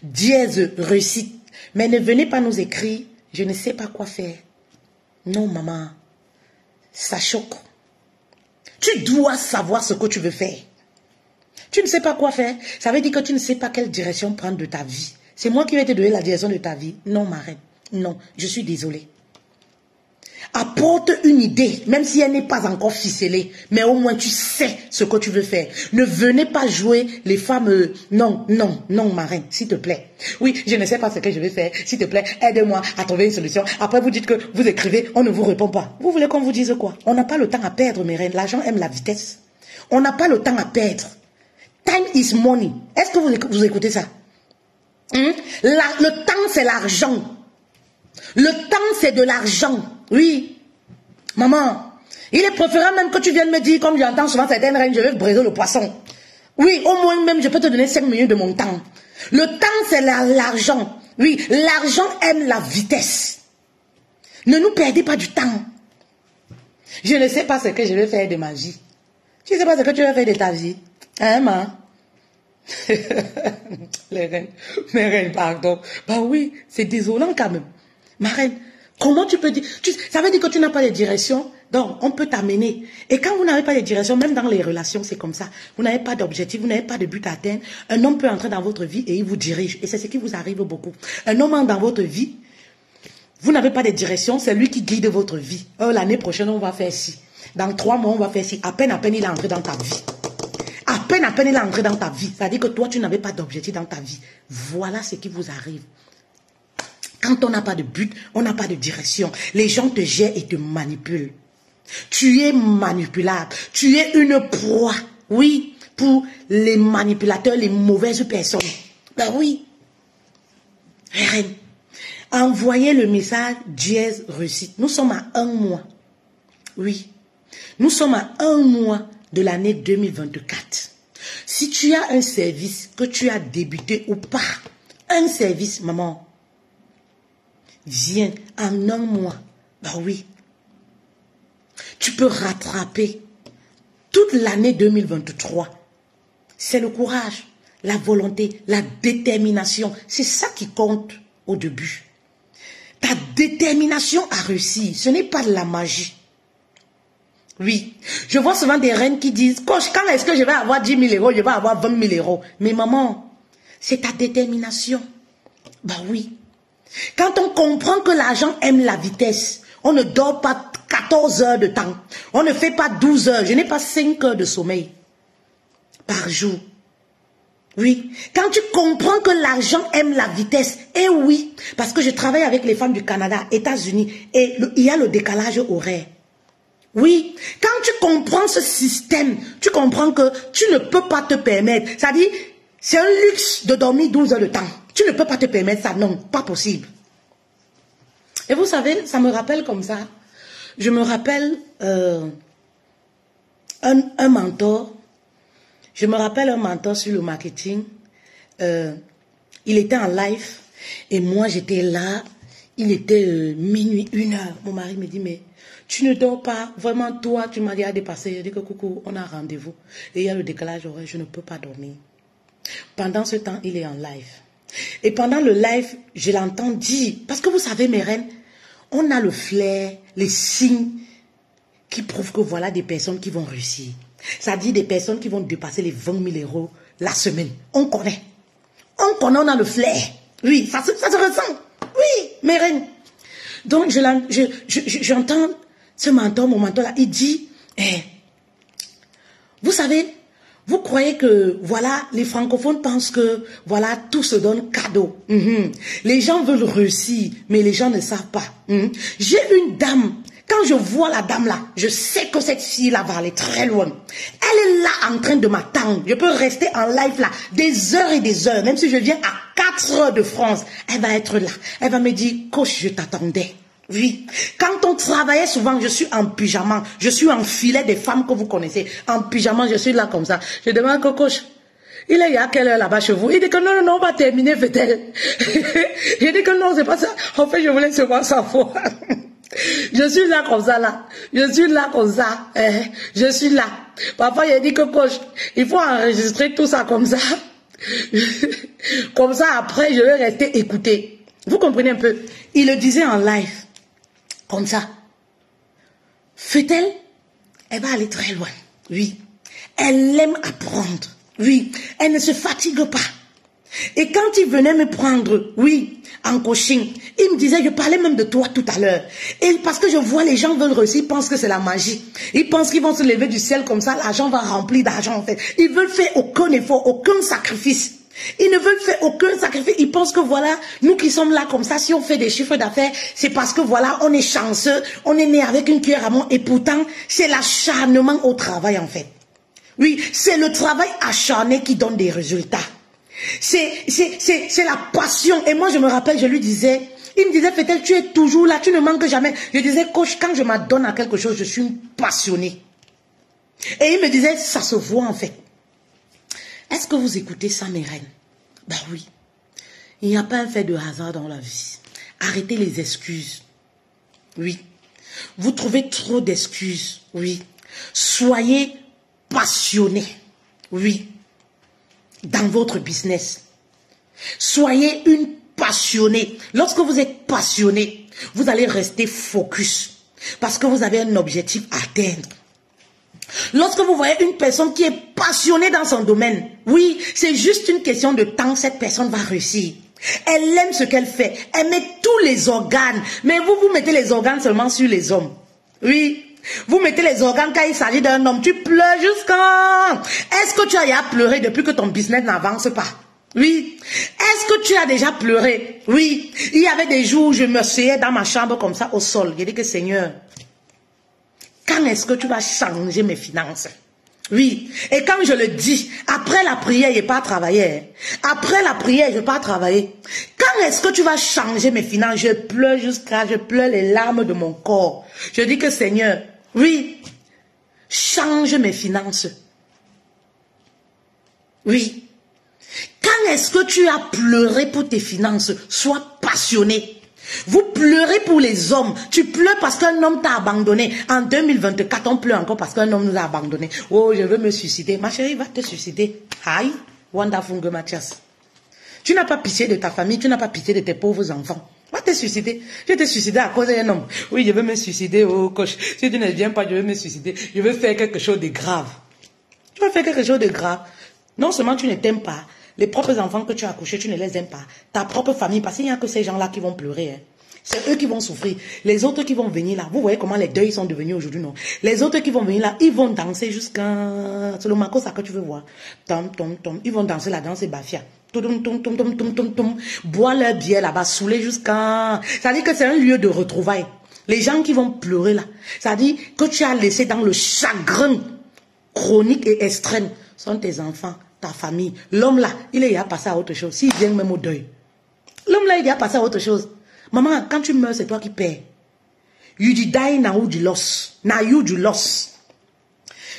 Dièse réussite. Mais ne venez pas nous écrire, je ne sais pas quoi faire. Non, maman, ça choque. Tu dois savoir ce que tu veux faire. Tu ne sais pas quoi faire. Ça veut dire que tu ne sais pas quelle direction prendre de ta vie. C'est moi qui vais te donner la direction de ta vie. Non, ma reine. Non, je suis désolée. Apporte une idée, même si elle n'est pas encore ficelée. Mais au moins tu sais ce que tu veux faire. Ne venez pas jouer les femmes. Non, non, non, ma reine, s'il te plaît. Oui, je ne sais pas ce que je vais faire. S'il te plaît, aide-moi à trouver une solution. Après, vous dites que vous écrivez, on ne vous répond pas. Vous voulez qu'on vous dise quoi? On n'a pas le temps à perdre, mes reines. L'argent aime la vitesse. On n'a pas le temps à perdre. Time is money. Est-ce que vous écoutez ça? Le temps, c'est l'argent. Le temps, c'est de l'argent. Oui. Maman, il est préférable même que tu viennes me dire, comme j'entends souvent certaines reines, je vais briser le poisson. Oui, au moins même, je peux te donner 5 minutes de mon temps. Le temps, c'est l'argent. Oui, l'argent aime la vitesse. Ne nous perdez pas du temps. Je ne sais pas ce que je vais faire de ma vie. Tu ne sais pas ce que tu vas faire de ta vie. Hein, ma? Les reines, mes reines, pardon. Bah oui, c'est désolant quand même. Ma reine, comment tu peux dire... ça veut dire que tu n'as pas de direction, donc on peut t'amener. Et quand vous n'avez pas de direction, même dans les relations, c'est comme ça. Vous n'avez pas d'objectif, vous n'avez pas de but à atteindre. Un homme peut entrer dans votre vie et il vous dirige. Et c'est ce qui vous arrive beaucoup. Un homme entre dans votre vie, vous n'avez pas de direction, c'est lui qui guide votre vie. Oh, l'année prochaine, on va faire ci. Dans 3 mois, on va faire ci. À peine, il est entré dans ta vie. À peine, il est entré dans ta vie. C'est-à-dire que toi, tu n'avais pas d'objectif dans ta vie. Voilà ce qui vous arrive. Quand on n'a pas de but, on n'a pas de direction. Les gens te gèrent et te manipulent. Tu es manipulable. Tu es une proie. Oui, pour les manipulateurs, les mauvaises personnes. Ben oui. Reine, envoyez le message dièse réussite. Nous sommes à 1 mois. Oui. Nous sommes à 1 mois de l'année 2024. Si tu as un service que tu as débuté ou pas, un service, maman, viens en 1 mois. Ben oui. Tu peux rattraper toute l'année 2023. C'est le courage, la volonté, la détermination. C'est ça qui compte au début. Ta détermination à réussir, ce n'est pas de la magie. Oui, je vois souvent des reines qui disent, coach, quand est-ce que je vais avoir 10 000 euros, je vais avoir 20 000 euros. Mais maman, c'est ta détermination. Bah oui. Quand on comprend que l'argent aime la vitesse, on ne dort pas 14 heures de temps. On ne fait pas 12 heures. Je n'ai pas 5 heures de sommeil par jour. Oui. Quand tu comprends que l'argent aime la vitesse, et oui, parce que je travaille avec les femmes du Canada, États-Unis, et il y a le décalage horaire. Oui, quand tu comprends ce système, tu comprends que tu ne peux pas te permettre. C'est-à-dire, c'est un luxe de dormir 12 heures de temps. Tu ne peux pas te permettre ça, non, pas possible. Et vous savez, ça me rappelle comme ça. Je me rappelle un mentor. Je me rappelle un mentor sur le marketing. Il était en live et moi j'étais là. Il était minuit, 1 heure. Mon mari me dit, mais tu ne dors pas. Vraiment, toi, tu m'as déjà dépassé. Je dis que coucou, on a rendez-vous. Et il y a le décalage horaire, je ne peux pas dormir. Pendant ce temps, il est en live. Et pendant le live, je l'entends dire, parce que vous savez, mes reines, on a le flair, les signes qui prouvent que voilà des personnes qui vont réussir. Ça dit des personnes qui vont dépasser les 20 000 euros la semaine. On connaît. On a le flair. Oui, ça se ressent. Oui, mes reines. Donc, j'entends ce mentor, mon mentor là, il dit, vous savez, vous croyez que, voilà, les francophones pensent que, voilà, tout se donne cadeau. Les gens veulent réussir, mais les gens ne savent pas. J'ai une dame, quand je vois la dame là, je sais que cette fille-là va aller très loin. Elle est là en train de m'attendre. Je peux rester en live là, des heures et des heures, même si je viens à 4 heures de France, elle va être là. Elle va me dire, coach, je t'attendais. Oui, quand on travaillait souvent, je suis en pyjama, je suis en filet des femmes que vous connaissez, en pyjama, je suis là comme ça. Je demande au coach, il est à quelle heure là-bas chez vous? Il dit que non, non, on va terminer, fait-elle. Je dis que non, c'est pas ça. En fait, je voulais seulement savoir. Je suis là comme ça, là. Je suis là comme ça. Je suis là. Parfois, il dit que coach, il faut enregistrer tout ça comme ça. Comme ça, après, je vais rester écouter. Vous comprenez un peu? Il le disait en live. Comme ça. Fait-elle? Elle va aller très loin. Oui. Elle aime apprendre. Oui. Elle ne se fatigue pas. Et quand il venait me prendre, oui, en coaching, il me disait, je parlais même de toi tout à l'heure. Et parce que je vois les gens veulent réussir, ils pensent que c'est la magie. Ils pensent qu'ils vont se lever du ciel comme ça, l'argent va remplir d'argent en fait. Ils veulent faire aucun effort, aucun sacrifice. Ils ne veulent faire aucun sacrifice. Ils pensent que voilà, nous qui sommes là comme ça, si on fait des chiffres d'affaires, c'est parce que voilà, on est chanceux, on est né avec une cuillère à mon. Et pourtant, c'est l'acharnement au travail en fait. Oui, c'est le travail acharné qui donne des résultats. C'est la passion. Et moi, je me rappelle, je lui disais, il me disait, peut-être tu es toujours là, tu ne manques jamais. Je disais, coach, quand je m'adonne à quelque chose, je suis une passionnée. Et il me disait, ça se voit en fait. Est-ce que vous écoutez ça, mes reines? Ben oui. Il n'y a pas un fait de hasard dans la vie. Arrêtez les excuses. Oui. Vous trouvez trop d'excuses. Oui. Soyez passionnés. Oui. Dans votre business. Soyez une passionnée. Lorsque vous êtes passionné, vous allez rester focus. Parce que vous avez un objectif à atteindre. Lorsque vous voyez une personne qui est passionnée dans son domaine, oui, c'est juste une question de temps, cette personne va réussir. Elle aime ce qu'elle fait. Elle met tous les organes. Mais vous mettez les organes seulement sur les hommes. Oui. Vous mettez les organes quand il s'agit d'un homme. Tu pleures jusqu'à... Est-ce que tu as déjà pleuré depuis que ton business n'avance pas? Oui. Est-ce que tu as déjà pleuré? Oui. Il y avait des jours où je me seyais dans ma chambre comme ça au sol. J'ai dit que Seigneur, quand est-ce que tu vas changer mes finances? Oui. Et quand je le dis, après la prière, je n'ai pas travaillé. Après la prière, je n'ai pas travaillé. Quand est-ce que tu vas changer mes finances? Je pleure je pleure les larmes de mon corps. Je dis que Seigneur, oui, change mes finances. Oui. Quand est-ce que tu as pleuré pour tes finances? Sois passionné. Vous pleurez pour les hommes. Tu pleures parce qu'un homme t'a abandonné. En 2024, on pleure encore parce qu'un homme nous a abandonné. Oh, je veux me suicider. Ma chérie, va te suicider. Aïe, Wonderful Mathias. Tu n'as pas pitié de ta famille, tu n'as pas pitié de tes pauvres enfants. Va te suicider. Je vais te suicider à cause d'un homme. Oui, je veux me suicider, oh coach. Si tu ne viens pas, je veux me suicider. Je veux faire quelque chose de grave. Tu vas faire quelque chose de grave. Non seulement tu ne t'aimes pas, les propres enfants que tu as accouchés, tu ne les aimes pas. Ta propre famille, parce qu'il n'y a que ces gens-là qui vont pleurer. Hein. C'est eux qui vont souffrir. Les autres qui vont venir là, vous voyez comment les deuils sont devenus aujourd'hui, non? Les autres qui vont venir là, ils vont danser jusqu'à... C'est le Marco, ça que tu veux voir. Tom, tom, tom. Ils vont danser la danse Bafia. Tom, tom, tom, tom, tom, tom, tom. Boire leur bière là-bas, saouler jusqu'à... Ça dit que c'est un lieu de retrouvailles. Les gens qui vont pleurer là, ça dit que tu as laissé dans le chagrin chronique et extrême, sont tes enfants, ta famille. L'homme là, il est à passer à autre chose. S'il vient même au deuil. L'homme là, il est à passer à autre chose. Maman, quand tu meurs, c'est toi qui paies. You die, now you lost. Now you lost.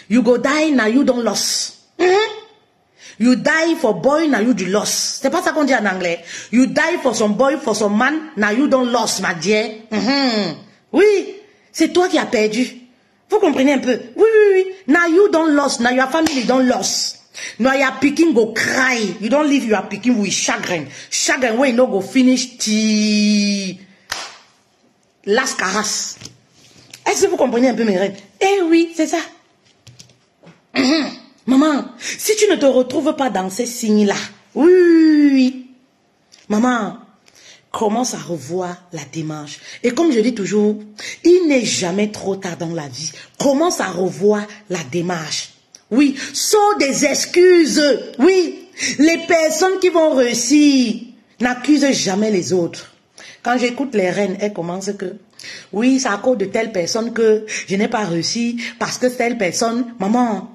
You go die, now you don't lost. You die for boy, now you lost. C'est pas ça qu'on dit en anglais. You die for some boy, for some man, now you don't lost, ma dear. Oui, c'est toi qui as perdu. Vous comprenez un peu? Oui, oui, oui. Now you don't lost. Now your family don't lost. Now your picking go cry. You don't leave your picking with chagrin. Chagrin when you no go finish ti las caras. Est-ce que vous comprenez un peu mes rêves? Eh oui, c'est ça. Maman, si tu ne te retrouves pas dans ces signes-là, oui, oui, oui. Maman, commence à revoir la démarche. Et comme je dis toujours, il n'est jamais trop tard dans la vie. Commence à revoir la démarche. Oui, sors des excuses. Oui, les personnes qui vont réussir n'accusent jamais les autres. Quand j'écoute les reines, elles commencent que, oui, c'est à cause de telle personne que je n'ai pas réussi, parce que telle personne, maman,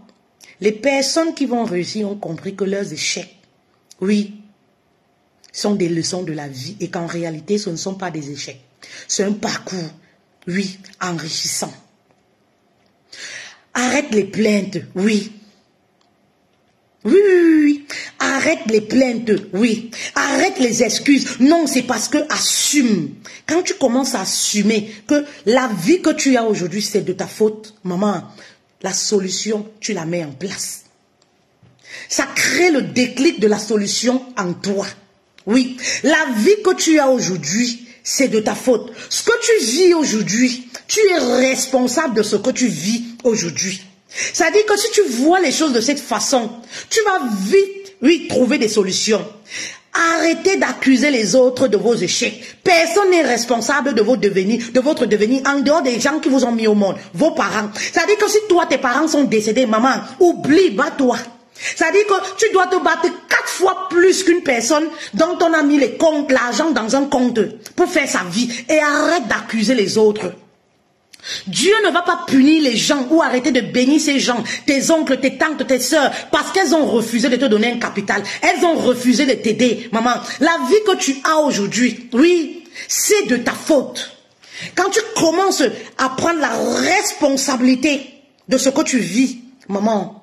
les personnes qui vont réussir ont compris que leurs échecs, oui, sont des leçons de la vie et qu'en réalité, ce ne sont pas des échecs. C'est un parcours, oui, enrichissant. Arrête les plaintes, oui. Oui, oui, oui, oui. Arrête les plaintes, oui. Arrête les excuses. Non, c'est parce que assume. Quand tu commences à assumer que la vie que tu as aujourd'hui, c'est de ta faute, maman, la solution, tu la mets en place. Ça crée le déclic de la solution en toi. Oui, la vie que tu as aujourd'hui, c'est de ta faute. Ce que tu vis aujourd'hui, tu es responsable de ce que tu vis aujourd'hui. Ça dit que si tu vois les choses de cette façon, tu vas vite, oui, trouver des solutions. Arrêtez d'accuser les autres de vos échecs. Personne n'est responsable de votre devenir en dehors des gens qui vous ont mis au monde, vos parents. Ça dit que si toi, tes parents sont décédés, maman, oublie, bats-toi. Ça dit que tu dois te battre 4 fois plus qu'une personne dont on a mis les comptes, l'argent dans un compte pour faire sa vie. Et arrête d'accuser les autres. Dieu ne va pas punir les gens ou arrêter de bénir ces gens, tes oncles, tes tantes, tes soeurs, parce qu'elles ont refusé de te donner un capital. Elles ont refusé de t'aider, maman. La vie que tu as aujourd'hui, oui, c'est de ta faute. Quand tu commences à prendre la responsabilité de ce que tu vis, maman,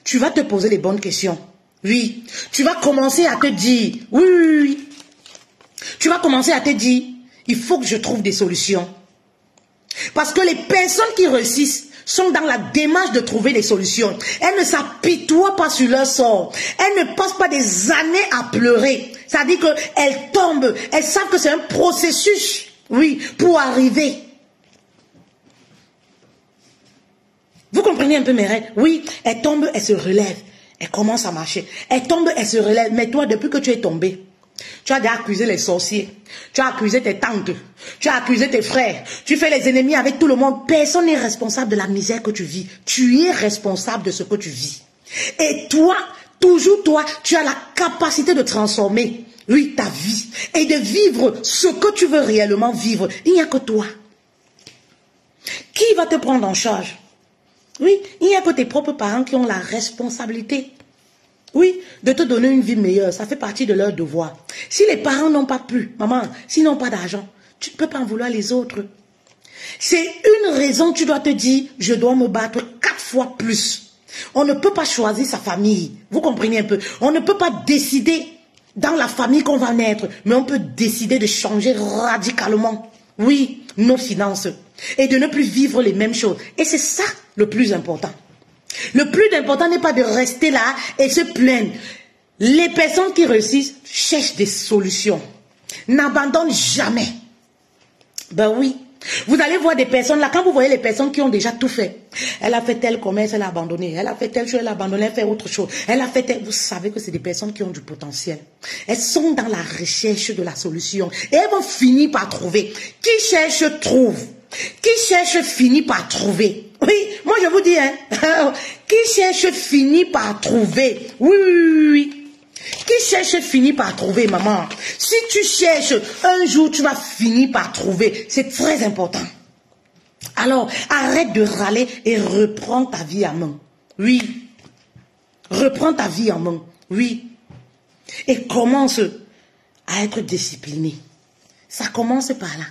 tu vas te poser les bonnes questions. Oui. Tu vas commencer à te dire, oui, oui, oui. Tu vas commencer à te dire, il faut que je trouve des solutions. Parce que les personnes qui réussissent sont dans la démarche de trouver des solutions. Elles ne s'apitoient pas sur leur sort. Elles ne passent pas des années à pleurer. Ça dit qu'elles tombent. Elles savent que c'est un processus, oui, pour arriver. Vous comprenez un peu mes rêves? Oui, elle tombe, elle se relève. Elle commence à marcher. Elle tombe, elle se relève. Mais toi, depuis que tu es tombé, tu as déjà accusé les sorciers. Tu as accusé tes tantes. Tu as accusé tes frères. Tu fais les ennemis avec tout le monde. Personne n'est responsable de la misère que tu vis. Tu es responsable de ce que tu vis. Et toi, toujours toi, tu as la capacité de transformer, oui, ta vie. Et de vivre ce que tu veux réellement vivre. Il n'y a que toi. Qui va te prendre en charge? Oui, il n'y a que tes propres parents qui ont la responsabilité. Oui, de te donner une vie meilleure, ça fait partie de leur devoir. Si les parents n'ont pas pu, maman, s'ils n'ont pas d'argent, tu ne peux pas en vouloir les autres. C'est une raison, tu dois te dire, je dois me battre 4 fois plus. On ne peut pas choisir sa famille. Vous comprenez un peu? On ne peut pas décider dans la famille qu'on va naître, mais on peut décider de changer radicalement, oui, nos finances. Et de ne plus vivre les mêmes choses. Et c'est ça le plus important. Le plus important n'est pas de rester là et se plaindre. Les personnes qui réussissent cherchent des solutions. N'abandonnent jamais. Ben oui. Vous allez voir des personnes là, quand vous voyez les personnes qui ont déjà tout fait. Elle a fait tel commerce, elle a abandonné. Elle a fait telle chose, elle a abandonné, elle a fait autre chose. Elle a fait tel... Vous savez que c'est des personnes qui ont du potentiel. Elles sont dans la recherche de la solution. Et elles vont finir par trouver. Qui cherche, trouve. Qui cherche, finit par trouver. Oui, moi je vous dis, hein. Qui cherche, finit par trouver. Oui, oui, oui, oui. Qui cherche finit par trouver, maman. Si tu cherches, un jour tu vas finir par trouver. C'est très important. Alors, arrête de râler et reprends ta vie en main. Oui. Reprends ta vie en main. Oui. Et commence à être discipliné. Ça commence par là.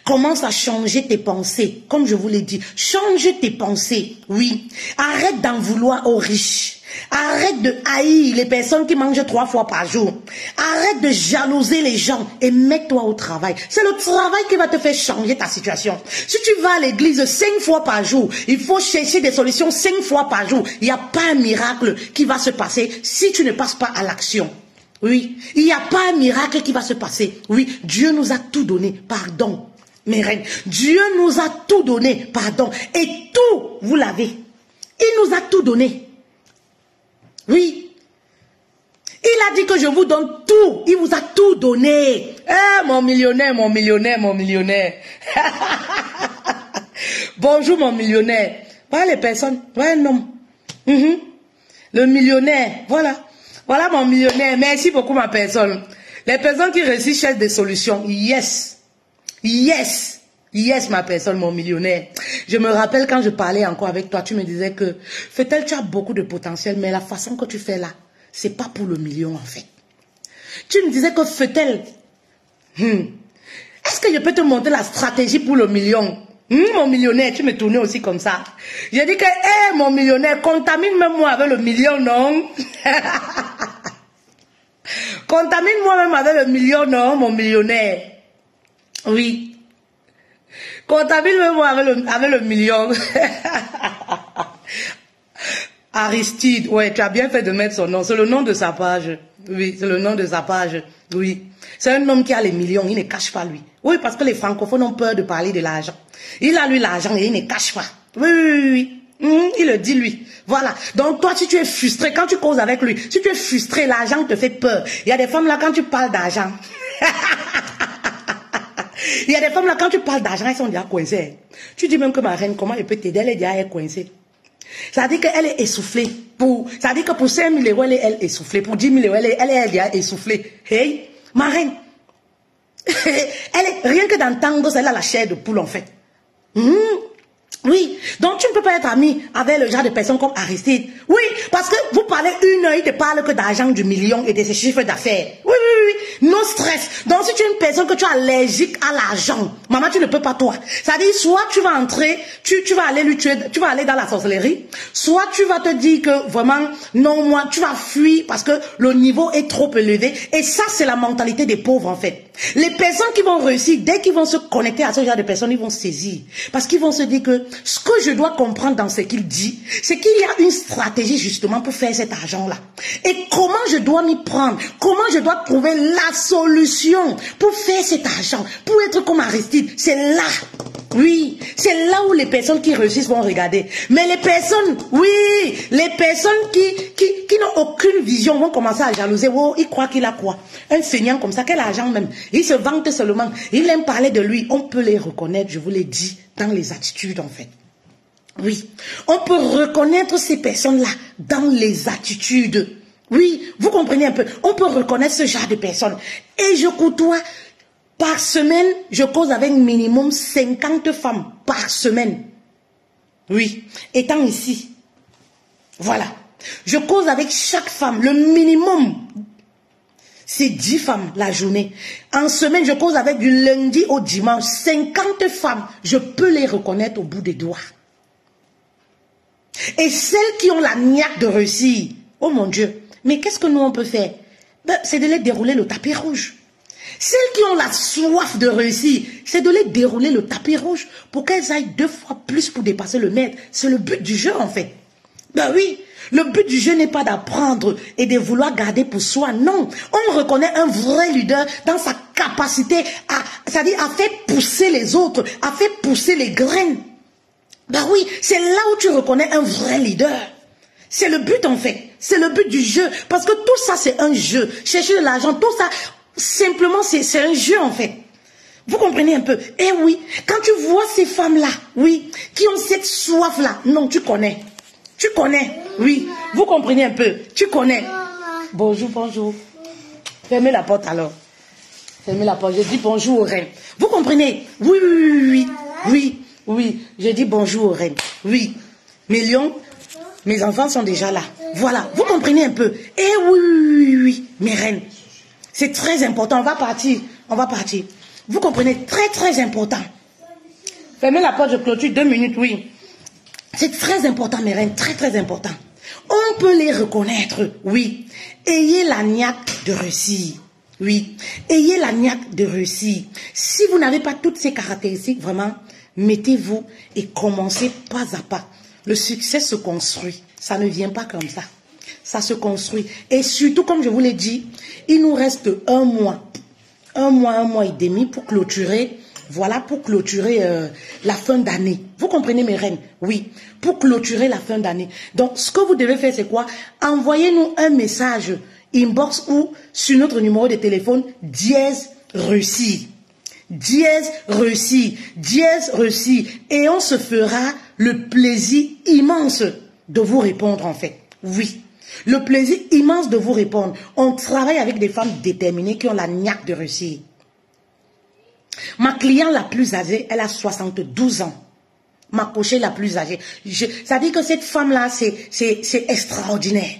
Commence à changer tes pensées. Comme je vous l'ai dit, change tes pensées. Oui. Arrête d'en vouloir aux riches. Arrête de haïr les personnes qui mangent 3 fois par jour. Arrête de jalouser les gens et mets-toi au travail. C'est le travail qui va te faire changer ta situation. Si tu vas à l'église 5 fois par jour, il faut chercher des solutions 5 fois par jour. Il n'y a pas un miracle qui va se passer si tu ne passes pas à l'action. Oui, il n'y a pas un miracle qui va se passer. Oui, Dieu nous a tout donné, pardon, mes reines. Dieu nous a tout donné, pardon. Et tout, vous l'avez. Il nous a tout donné. Oui. Il a dit que je vous donne tout. Il vous a tout donné. Eh, mon millionnaire, mon millionnaire, mon millionnaire. Bonjour, mon millionnaire. Voilà les personnes. Voilà un homme. Le millionnaire, voilà. Voilà mon millionnaire. Merci beaucoup ma personne. Les personnes qui réussissent cherchent des solutions. Yes. Yes. Yes ma personne, mon millionnaire. Je me rappelle quand je parlais encore avec toi, tu me disais que Fetel, tu as beaucoup de potentiel, mais la façon que tu fais là, c'est pas pour le million en fait. Tu me disais que Fetel, est-ce que je peux te montrer la stratégie pour le million? Mon millionnaire, tu me tournais aussi comme ça. J'ai dit que, hey, mon millionnaire, contamine même moi avec le million, non? Contamine moi même avec le million, non, mon millionnaire? Oui. Contamine même moi avec le million. Aristide, ouais, tu as bien fait de mettre son nom. C'est le nom de sa page. Oui, c'est le nom de sa page. Oui. C'est un homme qui a les millions, il ne cache pas lui. Oui, parce que les francophones ont peur de parler de l'argent. Il a lui l'argent et il ne cache pas. Oui, oui, oui. Il le dit lui. Voilà. Donc toi, si tu es frustré, quand tu causes avec lui, si tu es frustré, l'argent te fait peur. Il y a des femmes là, quand tu parles d'argent. Il y a des femmes là, quand tu parles d'argent, elles sont déjà coincées. Tu dis même que ma reine, comment elle peut t'aider? Elle est déjà coincée. Ça veut dire qu'elle est essoufflée. Ça veut dire que pour 5 000 euros, elle est essoufflée. Pour 10 000 euros, elle est déjà essoufflée. Hey, ma reine. Rien que d'entendre, elle a la chair de poule en fait. Oui, donc tu ne peux pas être ami avec le genre de personnes comme Aristide. Oui, parce que vous parlez une heure, il te parle que d'argent, du million et de ses chiffres d'affaires. Oui, oui, oui, no stress. Donc si tu es une personne que tu es allergique à l'argent, maman, tu ne peux pas toi. C'est-à-dire, soit tu vas entrer, tu vas aller lui tuer, tu vas aller dans la sorcellerie, soit tu vas te dire que vraiment, non, moi, tu vas fuir parce que le niveau est trop élevé. Et ça, c'est la mentalité des pauvres en fait. Les personnes qui vont réussir, dès qu'ils vont se connecter à ce genre de personnes, ils vont saisir. Parce qu'ils vont se dire que ce que je dois comprendre dans ce qu'il dit, c'est qu'il y a une stratégie justement pour faire cet argent-là. Et comment je dois m'y prendre? Comment je dois trouver la solution pour faire cet argent? Pour être comme Aristide? C'est là. Oui, c'est là où les personnes qui réussissent vont regarder. Mais les personnes, oui, les personnes qui n'ont aucune vision vont commencer à jalouser. Oh, il croit qu'il a quoi? Un feignant comme ça, quel argent même? Il se vante seulement. Il aime parler de lui. On peut les reconnaître, je vous l'ai dit, dans les attitudes en fait. Oui, on peut reconnaître ces personnes-là dans les attitudes. Oui, vous comprenez un peu. On peut reconnaître ce genre de personnes. Et je côtoie, par semaine, je cause avec minimum 50 femmes par semaine. Oui, étant ici, voilà. Je cause avec chaque femme, le minimum, c'est 10 femmes la journée. En semaine, je cause avec du lundi au dimanche, 50 femmes. Je peux les reconnaître au bout des doigts. Et celles qui ont la niaque de réussir, oh mon Dieu, mais qu'est-ce que nous on peut faire? Ben, c'est de les dérouler le tapis rouge. Celles qui ont la soif de réussir, c'est de les dérouler le tapis rouge pour qu'elles aillent 2 fois plus pour dépasser le maître. C'est le but du jeu en fait. Ben oui, le but du jeu n'est pas d'apprendre et de vouloir garder pour soi. Non, on reconnaît un vrai leader dans sa capacité à, c'est-à-dire à faire pousser les autres, à faire pousser les graines. Ben oui, c'est là où tu reconnais un vrai leader. C'est le but en fait. C'est le but du jeu. Parce que tout ça c'est un jeu. Chercher de l'argent, tout ça, simplement c'est un jeu en fait. Vous comprenez un peu? Eh oui, quand tu vois ces femmes-là, oui, qui ont cette soif-là, non, tu connais. Tu connais, oui. Vous comprenez un peu? Tu connais. Bonjour, bonjour. Fermez la porte alors. Fermez la porte. Je dis bonjour aux reines. Vous comprenez? Oui, oui, oui, oui. Oui, oui. Je dis bonjour aux reines. Oui. Mes lions, mes enfants sont déjà là. Voilà. Vous comprenez un peu? Eh oui, oui, oui, oui. Mes reines. C'est très important. On va partir. On va partir. Vous comprenez? Très, très important. Fermez la porte, je clôture 2 minutes, oui. C'est très important, mes reines, très très important. On peut les reconnaître, oui. Ayez la niaque de réussir, oui. Ayez la niaque de réussir. Si vous n'avez pas toutes ces caractéristiques, vraiment, mettez-vous et commencez pas à pas. Le succès se construit, ça ne vient pas comme ça. Ça se construit. Et surtout, comme je vous l'ai dit, il nous reste 1 mois. 1 mois et demi pour clôturer. Voilà, pour clôturer la fin d'année. Vous comprenez mes reines? Oui, pour clôturer la fin d'année. Donc, ce que vous devez faire, c'est quoi? Envoyez-nous un message inbox ou sur notre numéro de téléphone, dièse réussi. Dièse réussi. Dièse réussi. Et on se fera le plaisir immense de vous répondre, en fait. Oui. Le plaisir immense de vous répondre. On travaille avec des femmes déterminées qui ont la niaque de réussir. Ma cliente la plus âgée, elle a 72 ans. Ma coachée la plus âgée. Ça dit que cette femme-là, c'est extraordinaire.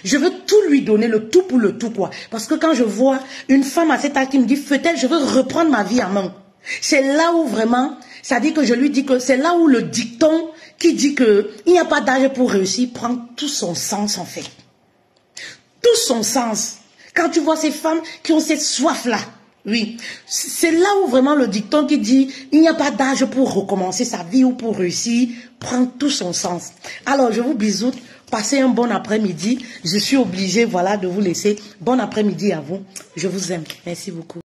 Je veux tout lui donner, le tout pour le tout, quoi. Parce que quand je vois une femme à cet âge qui me dit, Feutel, je veux reprendre ma vie en main. C'est là où vraiment, ça dit que je lui dis que c'est là où le dicton qui dit que il n'y a pas d'âge pour réussir prend tout son sens, en fait. Tout son sens. Quand tu vois ces femmes qui ont cette soif-là, oui, c'est là où vraiment le dicton qui dit il n'y a pas d'âge pour recommencer sa vie ou pour réussir prend tout son sens. Alors je vous bisoute, passez un bon après-midi. Je suis obligée, voilà, de vous laisser. Bon après-midi à vous. Je vous aime. Merci beaucoup.